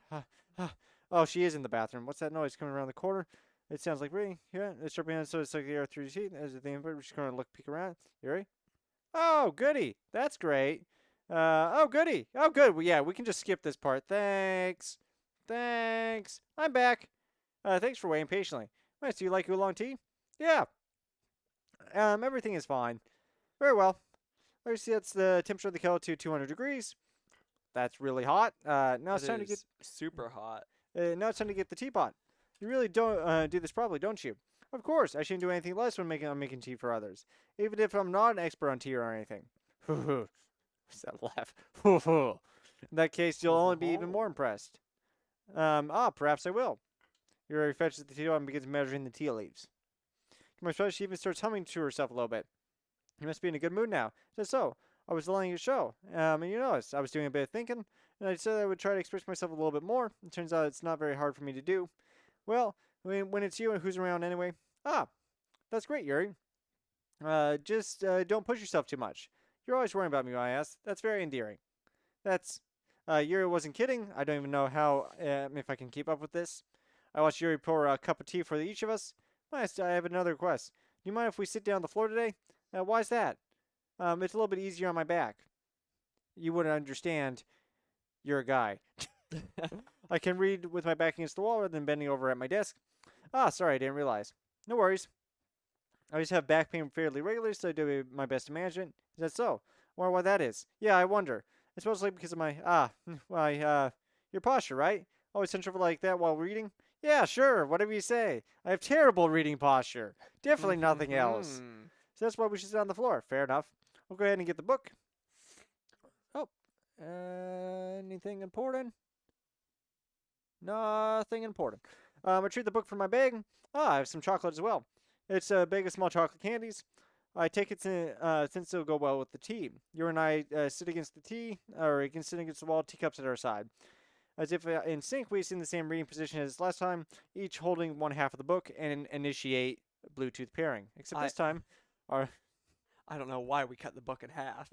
Oh, she is in the bathroom. What's that noise coming around the corner? It sounds like breathing. Yeah, it's her behind, so it's like the air through your teeth. As the thing, we're just going to peek around. Yuri? Oh, goody. That's great. Oh, goody. Oh, good. Well, yeah, we can just skip this part. Thanks. Thanks. I'm back. Thanks for waiting patiently. Nice. Do you like oolong tea? Yeah. Everything is fine. Very well. Let's see. That's the temperature of the kettle to 200 degrees. That's really hot. Now it's time to get super hot. Now it's time to get the teapot. You really don't do this properly, don't you? Of course. I shouldn't do anything less when I'm making tea for others, even if I'm not an expert on tea or anything. What's that laugh? In that case, you'll only be even more impressed. Perhaps I will. Yuri fetches the teapot and begins measuring the tea leaves. To my surprise, she even starts humming to herself a little bit. You must be in a good mood now. Just so. I was letting you show. And you noticed, I was doing a bit of thinking, and I said I would try to express myself a little bit more. It turns out it's not very hard for me to do. Well, when it's you and who's around anyway. That's great, Yuri. Just don't push yourself too much. You're always worrying about me when I ask. That's very endearing. That's, Yuri wasn't kidding. I don't even know how, if I can keep up with this. I watched Yuri pour a cup of tea for each of us. I have another request. Do you mind if we sit down on the floor today? Why's that? It's a little bit easier on my back. You wouldn't understand. You're a guy. I can read with my back against the wall rather than bending over at my desk. Sorry, I didn't realize. No worries. I just have back pain fairly regularly, so I do my best to manage it. Is that so? Wonder why that is. Yeah, I wonder. It's mostly because of your posture, right? Always central like that while reading? Yeah, sure, whatever you say. I have terrible reading posture. Definitely nothing else. So that's why we should sit on the floor. Fair enough. We'll go ahead and get the book. Oh, anything important? Nothing important. I retrieve the book from my bag. I have some chocolate as well. It's a bag of small chocolate candies. I take it since it'll go well with the tea. You and I sit against the tea, or you can sit against the wall, teacups at our side. As if in sync, we sit in the same reading position as last time, each holding one half of the book and initiate Bluetooth pairing. Except this time, I don't know why we cut the book in half.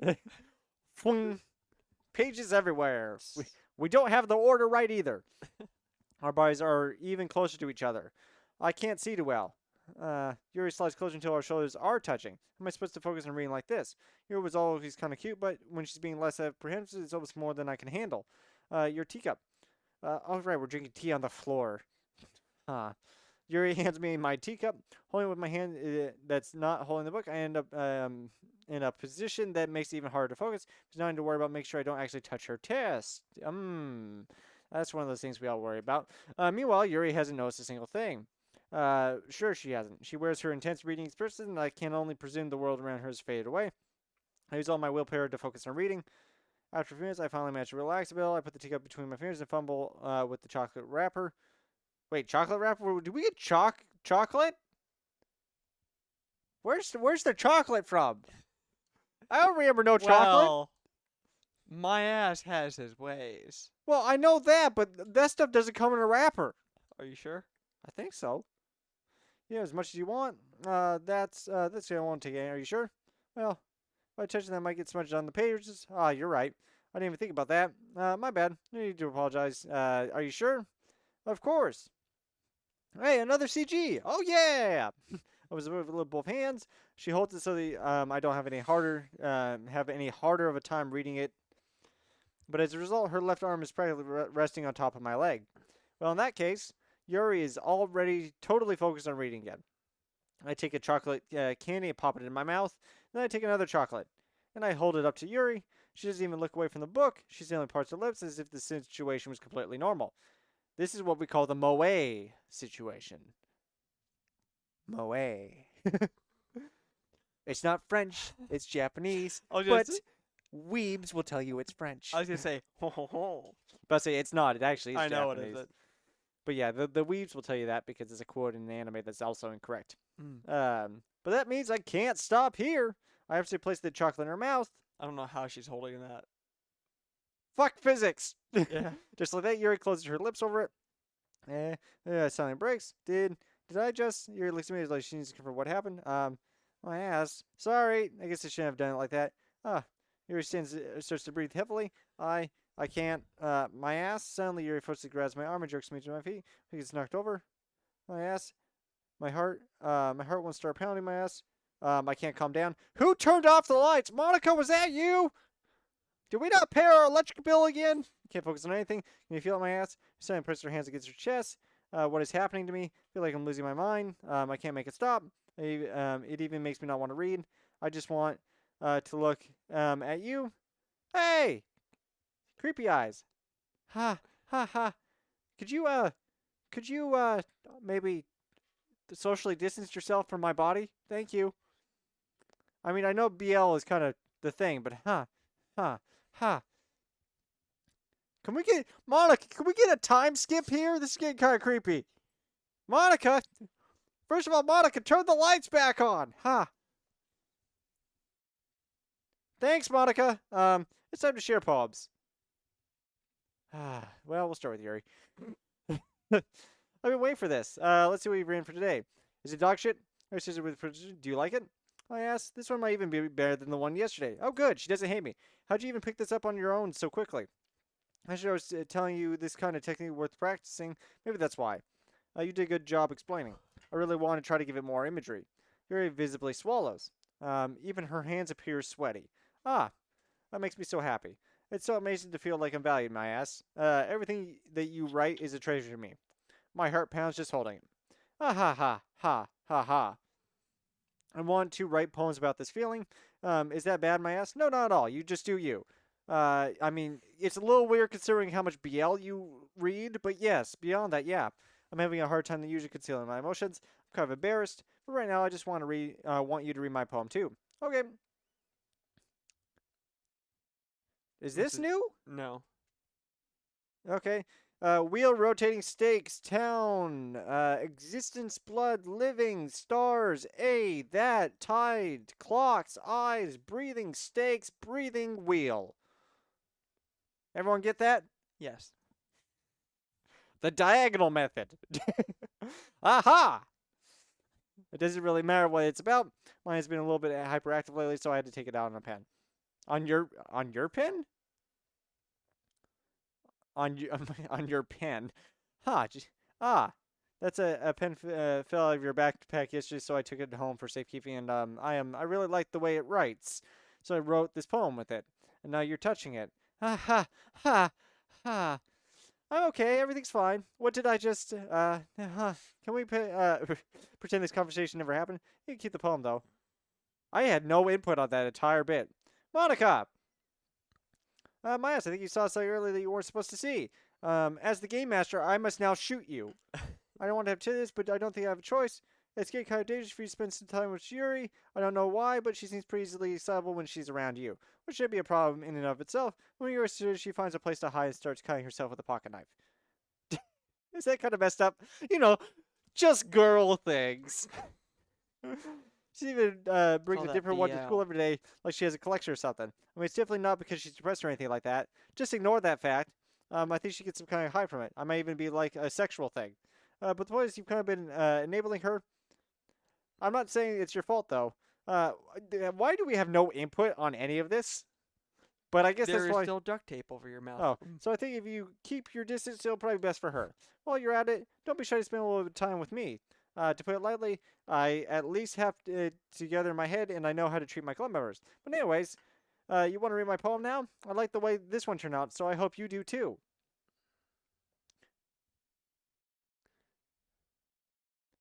Pages everywhere. We don't have the order right either. Our bodies are even closer to each other. I can't see too well. Yuri slides closer until our shoulders are touching. How am I supposed to focus on reading like this? Yuri was always kind of cute, but when she's being less apprehensive, it's almost more than I can handle. Your teacup. All right, we're drinking tea on the floor. Yuri hands me my teacup. Holding it with my hand that's not holding the book, I end up in a position that makes it even harder to focus. Because now I need to worry about making sure I don't actually touch her chest. That's one of those things we all worry about. Meanwhile, Yuri hasn't noticed a single thing. Sure she hasn't. She wears her intense reading expression, and I can only presume the world around her has faded away. I use all my willpower to focus on reading. After a few minutes, I finally manage to relax a bit. I put the teacup between my fingers and fumble with the chocolate wrapper. Wait, chocolate wrapper? Did we get chocolate? Where's the chocolate from? I don't remember no chocolate. Well, my ass has his ways. Well, I know that, but that stuff doesn't come in a wrapper. Are you sure? I think so. Yeah, as much as you want. That's the I won't take any. Are you sure? Well, if I touch that, I might get smudged on the pages. You're right. I didn't even think about that. My bad. I need to apologize. Are you sure? Of course. Hey, another CG. Oh yeah. I was with both hands. She holds it so the I don't have any harder of a time reading it. But as a result, her left arm is practically resting on top of my leg. Well, in that case, Yuri is already totally focused on reading again. I take a chocolate candy and pop it in my mouth. Then I take another chocolate and I hold it up to Yuri. She doesn't even look away from the book. She only parts her lips as if the situation was completely normal. This is what we call the moe situation. Moe. It's not French. It's Japanese. But weebs will tell you it's French. I was gonna say ho ho ho. But I say it's not. It actually is I know Japanese. it is. But yeah, the weebs will tell you that because it's a quote in an anime that's also incorrect. Mm. But that means I can't stop here. I have to place the chocolate in her mouth. I don't know how she's holding that. Fuck physics. Yeah. Just like that, Yuri closes her lips over it. Suddenly breaks. Did I just? Yuri looks at me like she needs to confirm what happened. My ass. Sorry. I guess I shouldn't have done it like that. Yuri starts to breathe heavily. I can't. My ass. Suddenly, Yuri forcibly grabs my arm and jerks me to my feet. He gets knocked over. My ass. My heart won't start pounding my ass. I can't calm down. Who turned off the lights? Monica, was that you? Did we not pay our electric bill again? Can't focus on anything. Can you feel it in my ass? Suddenly presses her hands against her chest. What is happening to me? I feel like I'm losing my mind. I can't make it stop. It even makes me not want to read. I just want to look at you. Hey! Creepy eyes. Ha, ha, ha. Could you maybe socially distance yourself from my body? Thank you. I mean, I know BL is kind of the thing, but ha. Can we get Monica? Can we get a time skip here? This is getting kind of creepy. Monica, first of all, Monica, turn the lights back on. Thanks, Monica. It's time to share poems. Well, we'll start with Yuri. I've been waiting for this. Let's see what you've written for today. Is it dog shit? Or scissor with precision? Do you like it? I asked. This one might even be better than the one yesterday. Oh, good. She doesn't hate me. How'd you even pick this up on your own so quickly? I should have was telling you this kind of technique worth practicing. Maybe that's why. You did a good job explaining. I really want to try to give it more imagery. Yuri visibly swallows. Even her hands appear sweaty. That makes me so happy. It's so amazing to feel like I'm valued, my ass. Everything that you write is a treasure to me. My heart pounds just holding it. Ha ha ha ha ha ha. I want to write poems about this feeling. Is that bad, my ass? No, not at all. You just do you. I mean, it's a little weird considering how much BL you read, but yes, beyond that, yeah. I'm having a hard time than usually concealing my emotions. I'm kind of embarrassed, but right now I just want to want you to read my poem too. Okay. Is this new? No. Okay. Wheel rotating stakes, town, existence, blood, living, stars, that, tide, clocks, eyes, breathing, stakes, breathing, wheel. Everyone get that? Yes. The diagonal method. Aha! It doesn't really matter what it's about. Mine has been a little bit hyperactive lately, so I had to take it out on a pen. On your pen? On your pen. That's a pen fell out of your backpack yesterday, so I took it home for safekeeping, and I really like the way it writes, so I wrote this poem with it, and now you're touching it. Ha. I'm okay. Everything's fine. What did I just? Can we pretend this conversation never happened? You can keep the poem though. I had no input on that entire bit. Monica. Myas, I think you saw something earlier that you weren't supposed to see. As the game master, I must now shoot you. I don't want to have to do this, but I don't think I have a choice. It's getting kind of dangerous for you to spend some time with Yuri. I don't know why, but she seems pretty easily excitable when she's around you, which should be a problem in and of itself. When you're she finds a place to hide and starts cutting herself with a pocket knife. Is that kind of messed up? You know, just girl things. She even brings a different one to school every day, like she has a collection or something. I mean, it's definitely not because she's depressed or anything like that. Just ignore that fact. I think she gets some kind of high from it. I might even be like a sexual thing. But the point is, you've kind of been enabling her. I'm not saying it's your fault, though. Why do we have no input on any of this? But I guess that's why... There is still duct tape over your mouth. Oh, so I think if you keep your distance, it'll probably be best for her. While you're at it, don't be shy to spend a little bit of time with me. To put it lightly, I at least have it together in my head, and I know how to treat my club members. But anyways, You want to read my poem now? I like the way this one turned out, so I hope you do too.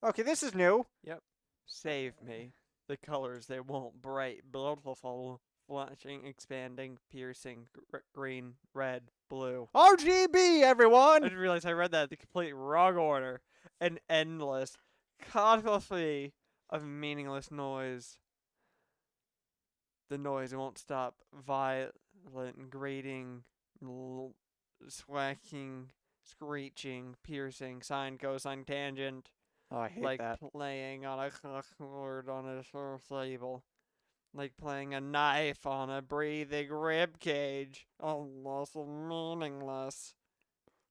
Okay, this is new. Yep. Save me. The colors, they won't bright, beautiful, flashing, expanding, piercing, green, red, blue. RGB, I everyone! didn't realize I read that in the complete wrong order. An endless cacophony of meaningless noise. The noise won't stop. Violent, grating, swacking, screeching, piercing, sine, cosine, tangent. Oh, I hate Like that. playing on a chord on a table. Like playing a knife on a breathing rib cage. Almost meaningless.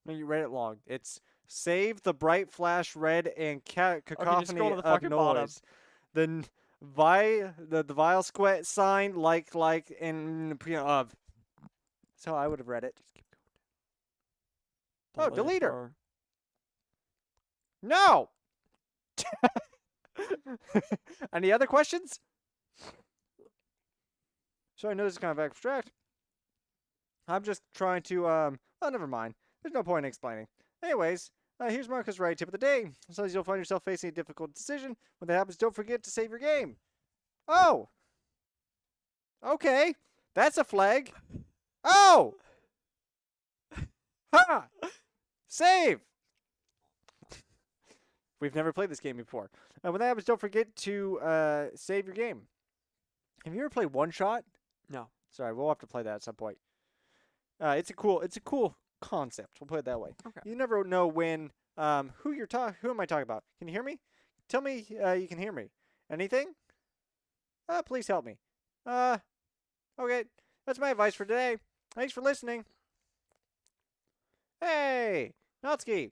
No, you read it long. It's save the bright flash red and cacophony scroll to the of fucking bottom. noise. The the vile squat sign like in of. That's how I would have read it. Oh, deleter. No. Any other questions? So I know this is kind of abstract. I'm just trying to oh, never mind. There's no point in explaining. Anyways, here's Marco's right tip of the day. Sometimes you'll find yourself facing a difficult decision. When that happens, don't forget to save your game. Oh. Okay. That's a flag. Oh. Ha. Save. We've never played this game before. When that happens, don't forget to save your game. Have you ever played One Shot? No. Sorry, we'll have to play that at some point. It's a cool concept. We'll put it that way. Okay. You never know when who am I talking about? Can you hear me? Tell me you can hear me. Anything? Please help me. Okay. That's my advice for today. Thanks for listening. Hey, Natsuki.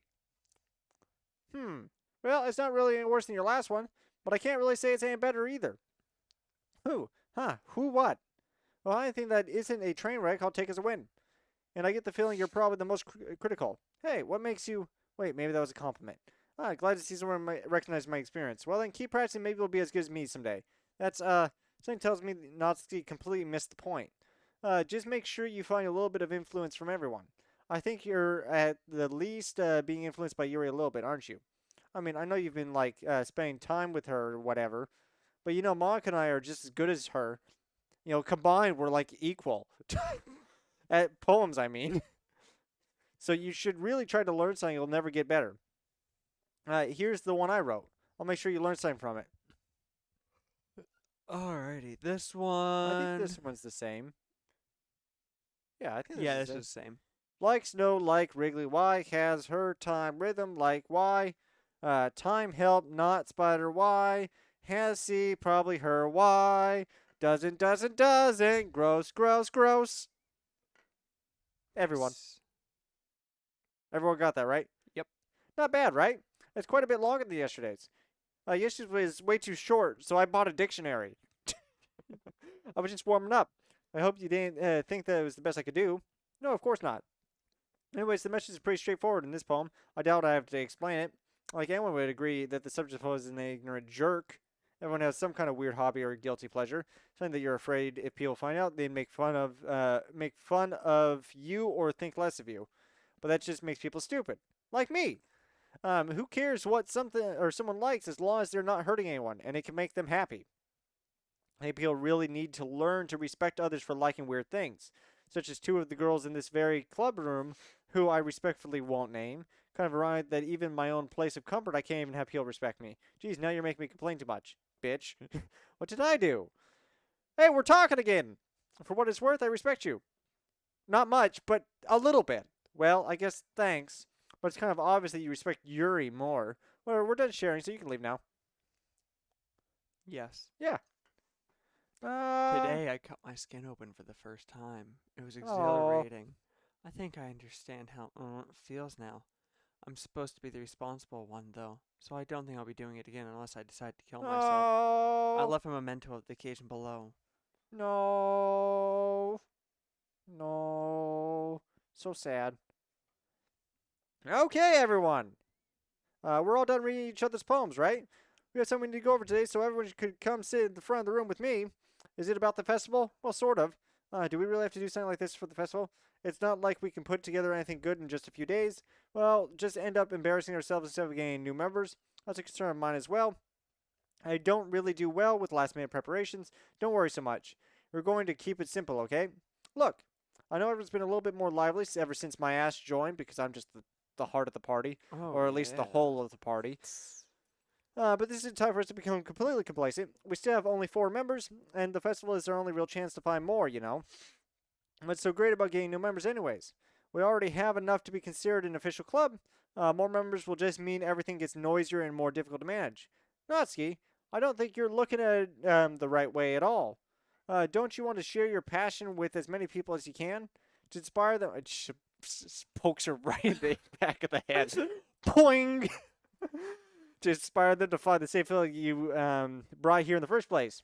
Well, it's not really any worse than your last one, but I can't really say it's any better either. Who? Huh? Who what? Well, anything that isn't a train wreck, I'll take as a win. And I get the feeling you're probably the most critical. Hey, what makes you... Wait, maybe that was a compliment. Glad to see someone recognize my experience. Well, then keep practicing. Maybe you'll be as good as me someday. That's, something tells me Natsuki completely missed the point. Just make sure you find a little bit of influence from everyone. I think you're at the least being influenced by Yuri a little bit, aren't you? I mean, I know you've been, like, spending time with her or whatever, but, Monica and I are just as good as her. Combined, we're, like, equal. At poems, I mean. So you should really try to learn something. You'll never get better. Here's the one I wrote. I'll make sure you learn something from it. Alrighty, this one. I think this one's the same. Yeah, I think this is the same. Like snow, like Wrigley. Y has her time rhythm like Y. Time help, not spider Y. Has C, probably her Y. Doesn't. Gross, gross, gross. Everyone got that, right? Yep. Not bad, right? It's quite a bit longer than yesterday's. Yesterday's was way too short, so I bought a dictionary. I was just warming up. I hope you didn't think that it was the best I could do. No, of course not. Anyways, the message is pretty straightforward in this poem. I doubt I have to explain it. Like, anyone would agree that the subject was an ignorant jerk. Everyone has some kind of weird hobby or guilty pleasure, something that you're afraid if people find out, they'd make fun of you or think less of you. But that just makes people stupid, like me. Who cares what something or someone likes as long as they're not hurting anyone and it can make them happy? I think people really need to learn to respect others for liking weird things, such as two of the girls in this very club room, who I respectfully won't name. Kind of ironic that even my own place of comfort, I can't even have people respect me. Geez, now you're making me complain too much, bitch. What did I do? Hey, we're talking again. For what it's worth, I respect you. Not much, but a little bit. Well, I guess thanks. But it's kind of obvious that you respect Yuri more. Well, we're done sharing, so you can leave now. Yes. Yeah. Today I cut my skin open for the first time. It was exhilarating. I think I understand how it feels now. I'm supposed to be the responsible one, though, so I don't think I'll be doing it again unless I decide to kill myself. I left a memento of the occasion below. No. So sad. Okay, everyone. We're all done reading each other's poems, right? We have something to go over today, so everyone could come sit in the front of the room with me. Is it about the festival? Well, sort of. Do we really have to do something like this for the festival? It's not like we can put together anything good in just a few days. Well, just end up embarrassing ourselves instead of gaining new members. That's a concern of mine as well. I don't really do well with last minute preparations. Don't worry so much. We're going to keep it simple, okay? Look, I know everyone's been a little bit more lively ever since my ass joined because I'm just the heart of the party, Oh, or at least the yeah. whole of the party. But this is time for us to become completely complacent. We still have only 4 members, and the festival is our only real chance to find more, you know? What's so great about getting new members, anyways? We already have enough to be considered an official club. More members will just mean everything gets noisier and more difficult to manage. Natsuki, I don't think you're looking at it the right way at all. Don't you want to share your passion with as many people as you can? To inspire them. It pokes her right in the back of the head. Poing! To inspire them to find the safe feeling you brought here in the first place.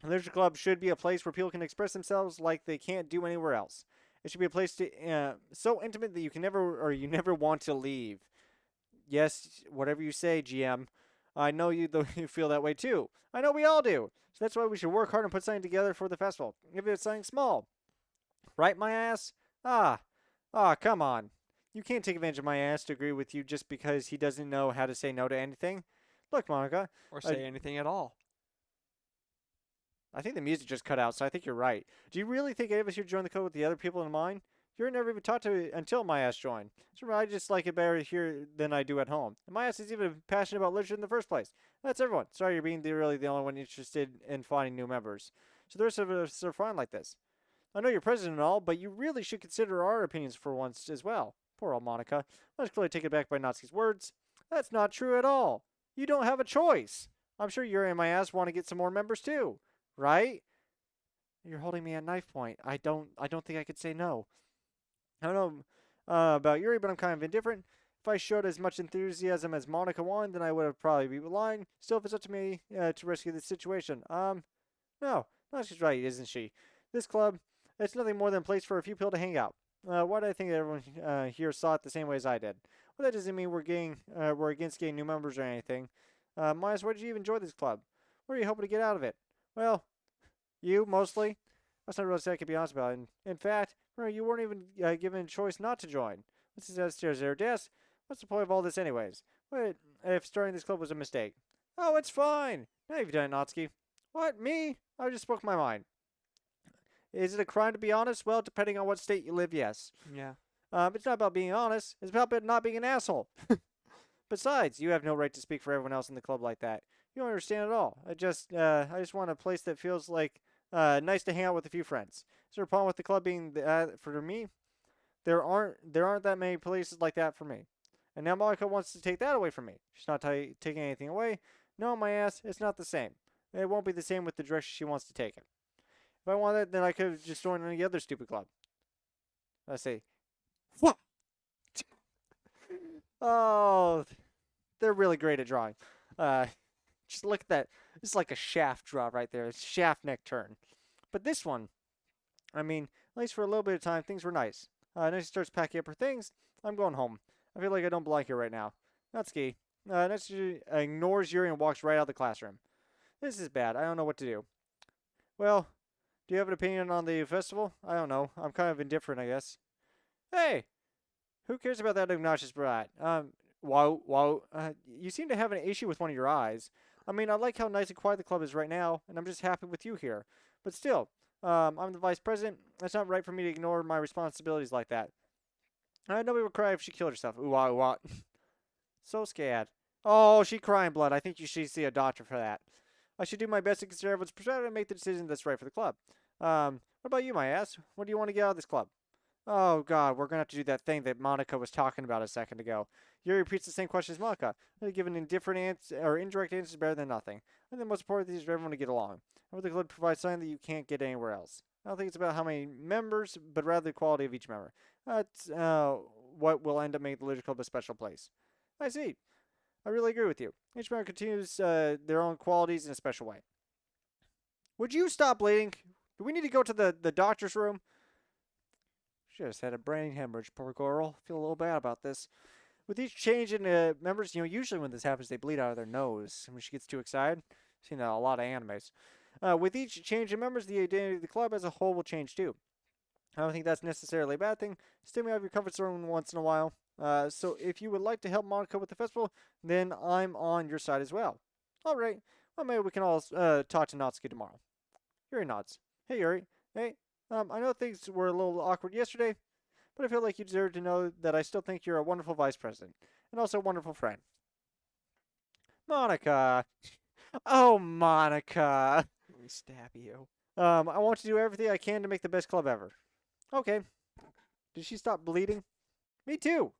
The Literature Club should be a place where people can express themselves like they can't do anywhere else. It should be a place so intimate that you never want to leave. Yes, whatever you say, GM. I know you feel that way too. I know we all do. So that's why we should work hard and put something together for the festival. If it's something small. Right, my ass? Ah. Come on. You can't take advantage of my ass to agree with you just because he doesn't know how to say no to anything. Look, Monica. Or say anything at all. I think the music just cut out, so I think you're right. Do you really think any of us here join the club with the other people in mind? You're never even talked to until my ass joined. So I just like it better here than I do at home. And my ass is even passionate about literature in the first place. That's everyone. Sorry, you're being really the only one interested in finding new members. So the rest of us are fine like this. I know you're president and all, but you really should consider our opinions for once as well. Poor old Monica. I was clearly taken aback by Natsuki's words. That's not true at all. You don't have a choice. I'm sure you and my ass want to get some more members too, right? You're holding me at knife point. I don't think I could say no. I don't know about Yuri, but I'm kind of indifferent. If I showed as much enthusiasm as Monica wanted, then I would have probably be lying. Still, if it's up to me to rescue this situation, no, she's right, isn't she? This club, it's nothing more than a place for a few people to hang out. Why do I think that everyone here saw it the same way as I did? Well, that doesn't mean we're against getting new members or anything. Miles, why did you even join this club? What are you hoping to get out of it? Well, you mostly. That's not really something I can be honest about. In fact, you weren't even given a choice not to join. What's this upstairs at her desk? What's the point of all this, anyways? What if starting this club was a mistake? Oh, it's fine. Now you've done it, Natsuki. What, me? I just spoke my mind. Is it a crime to be honest? Well, depending on what state you live, yes. Yeah. It's not about being honest. It's about not being an asshole. Besides, you have no right to speak for everyone else in the club like that. You don't understand at all. I just want a place that feels like nice to hang out with a few friends. Is there a problem with the club being for me? There aren't that many places like that for me. And now Monica wants to take that away from me. She's not taking anything away. No, my ass, it's not the same. It won't be the same with the direction she wants to take it. If I wanted, then I could have just joined any other stupid club. I say, what? Oh, they're really great at drawing. Just look at that. It's like a shaft draw right there. It's shaft neck turn. But this one, I mean, at least for a little bit of time, things were nice. Now she starts packing up her things. I'm going home. I feel like I don't belong here right now. Natsuki. Natsuki ignores Yuri and walks right out of the classroom. This is bad. I don't know what to do. Well, do you have an opinion on the festival? I don't know. I'm kind of indifferent, I guess. Hey! Who cares about that obnoxious brat? You seem to have an issue with one of your eyes. I mean, I like how nice and quiet the club is right now, and I'm just happy with you here. But still, I'm the vice president. It's not right for me to ignore my responsibilities like that. Nobody would cry if she killed herself. Ooh, what? So scared. Oh, she crying blood. I think you should see a doctor for that. I should do my best to consider everyone's perspective and make the decision that's right for the club. What about you, my ass? What do you want to get out of this club? Oh, God, we're going to have to do that thing that Monica was talking about a second ago. Yuri repeats the same question as Monica. Give an indifferent answer or indirect answer is better than nothing. I think the most important thing is for everyone to get along. I want the club to provide something that you can't get anywhere else. I don't think it's about how many members, but rather the quality of each member. That's what will end up making the Literature Club a special place. I see. I really agree with you. Each member continues their own qualities in a special way. Would you stop bleeding? Do we need to go to the doctor's room? She just had a brain hemorrhage, poor girl. Feel a little bad about this. With each change in members, usually when this happens, they bleed out of their nose. When she gets too excited, I've seen that in a lot of animes. With each change in members, the identity of the club as a whole will change too. I don't think that's necessarily a bad thing. Stay me out of your comfort zone once in a while. So if you would like to help Monica with the festival, then I'm on your side as well. All right. Well, maybe we can all talk to Natsuki tomorrow. Yuri nods. Hey, Yuri. Hey, I know things were a little awkward yesterday, but I feel like you deserve to know that I still think you're a wonderful vice president and also a wonderful friend. Monica. Oh, Monica. Let me stab you. I want to do everything I can to make the best club ever. Okay. Did she stop bleeding? Me too.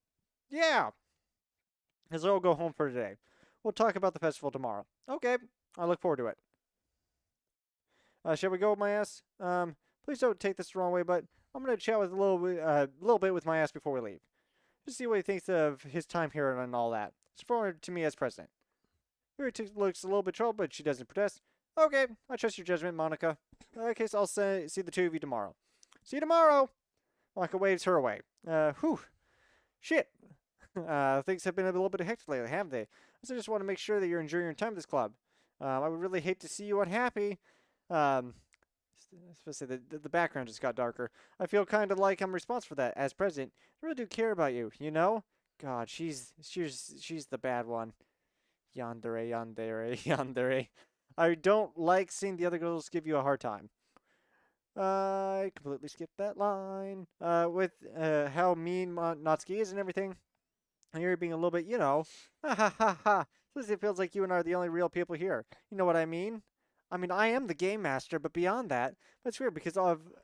Yeah. As I'll go home for today. We'll talk about the festival tomorrow. Okay. I look forward to it. Shall we go, my ass? Please don't take this the wrong way, but I'm gonna chat with a little bit with my ass before we leave. Just see what he thinks of his time here and all that. It's forward to me as president. Yuri looks a little bit troubled, but she doesn't protest. Okay, I trust your judgment, Monica. In that case, I'll see the two of you tomorrow. See you tomorrow. Monica waves her away. Whew. Shit. Things have been a little bit hectic lately, haven't they? So I just want to make sure that you're enjoying your time at this club. I would really hate to see you unhappy. Especially the background just got darker. I feel kind of like I'm responsible for that as president. I really do care about you, you know? God, she's the bad one. Yandere, yandere, yandere. I don't like seeing the other girls give you a hard time. I completely skipped that line. With how mean Natsuki is and everything. And you're being a little bit, ha ha ha ha. It feels like you and I are the only real people here. You know what I mean? I mean, I am the game master, but beyond that, that's weird because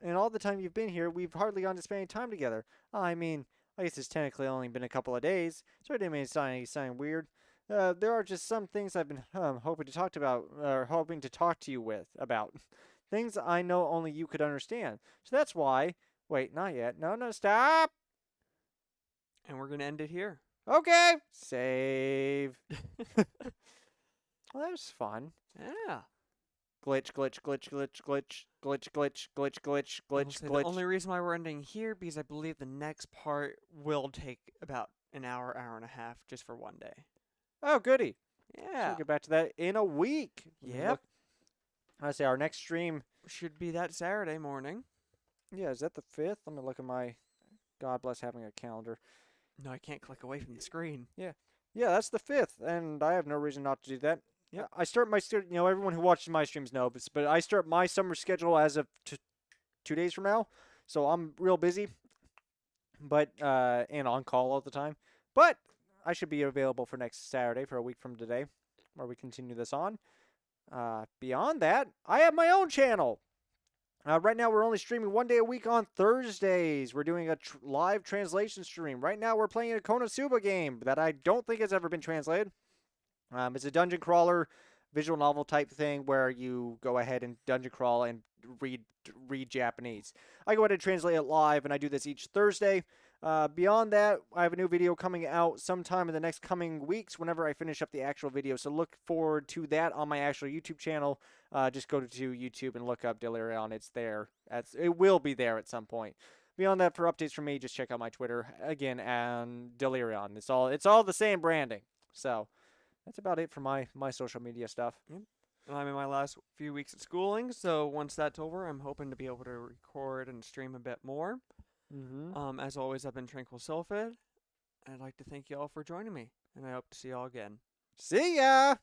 in all the time you've been here, we've hardly gone to spending time together. I mean, I guess it's technically only been a couple of days, so I didn't mean to sound weird. There are just some things I've been hoping to talk to you about. Things I know only you could understand. So that's why. Wait, not yet. No, stop. And we're gonna end it here. Okay. Save. Well, that was fun. Yeah. Glitch, glitch, glitch, glitch, glitch, glitch, glitch, glitch, glitch, glitch, The glitch. only reason why we're ending here because I believe the next part will take about an hour, hour and a half, just for one day. Oh, goody. So Yeah. we'll get back to that in a week. Yep. I say our next stream. Should be that Saturday morning. Yeah, is that the 5th? Let me look at my. God bless having a calendar. No, I can't click away from the screen. Yeah, that's the 5th, and I have no reason not to do that. Yep. I start my everyone who watches my streams knows, but I start my summer schedule as of 2 days from now, so I'm real busy, but and on call all the time. But I should be available for next Saturday for a week from today, where we continue this on. Beyond that, I have my own channel. Right now, we're only streaming 1 day a week on Thursdays. We're doing a live translation stream. Right now, we're playing a Konosuba game that I don't think has ever been translated. It's a dungeon crawler, visual novel type thing where you go ahead and dungeon crawl and read Japanese. I go ahead and translate it live, and I do this each Thursday. Beyond that, I have a new video coming out sometime in the next coming weeks whenever I finish up the actual video. So look forward to that on my actual YouTube channel. Just go to YouTube and look up Dellierian. It's there. It will be there at some point. Beyond that, for updates from me, just check out my Twitter again and Dellierian. It's all the same branding. So that's about it for my social media stuff. Yep. I'm in my last few weeks of schooling, so once that's over, I'm hoping to be able to record and stream a bit more. Mm-hmm. As always, I've been Tranquil Sylphid. I'd like to thank you all for joining me, and I hope to see you all again. See ya!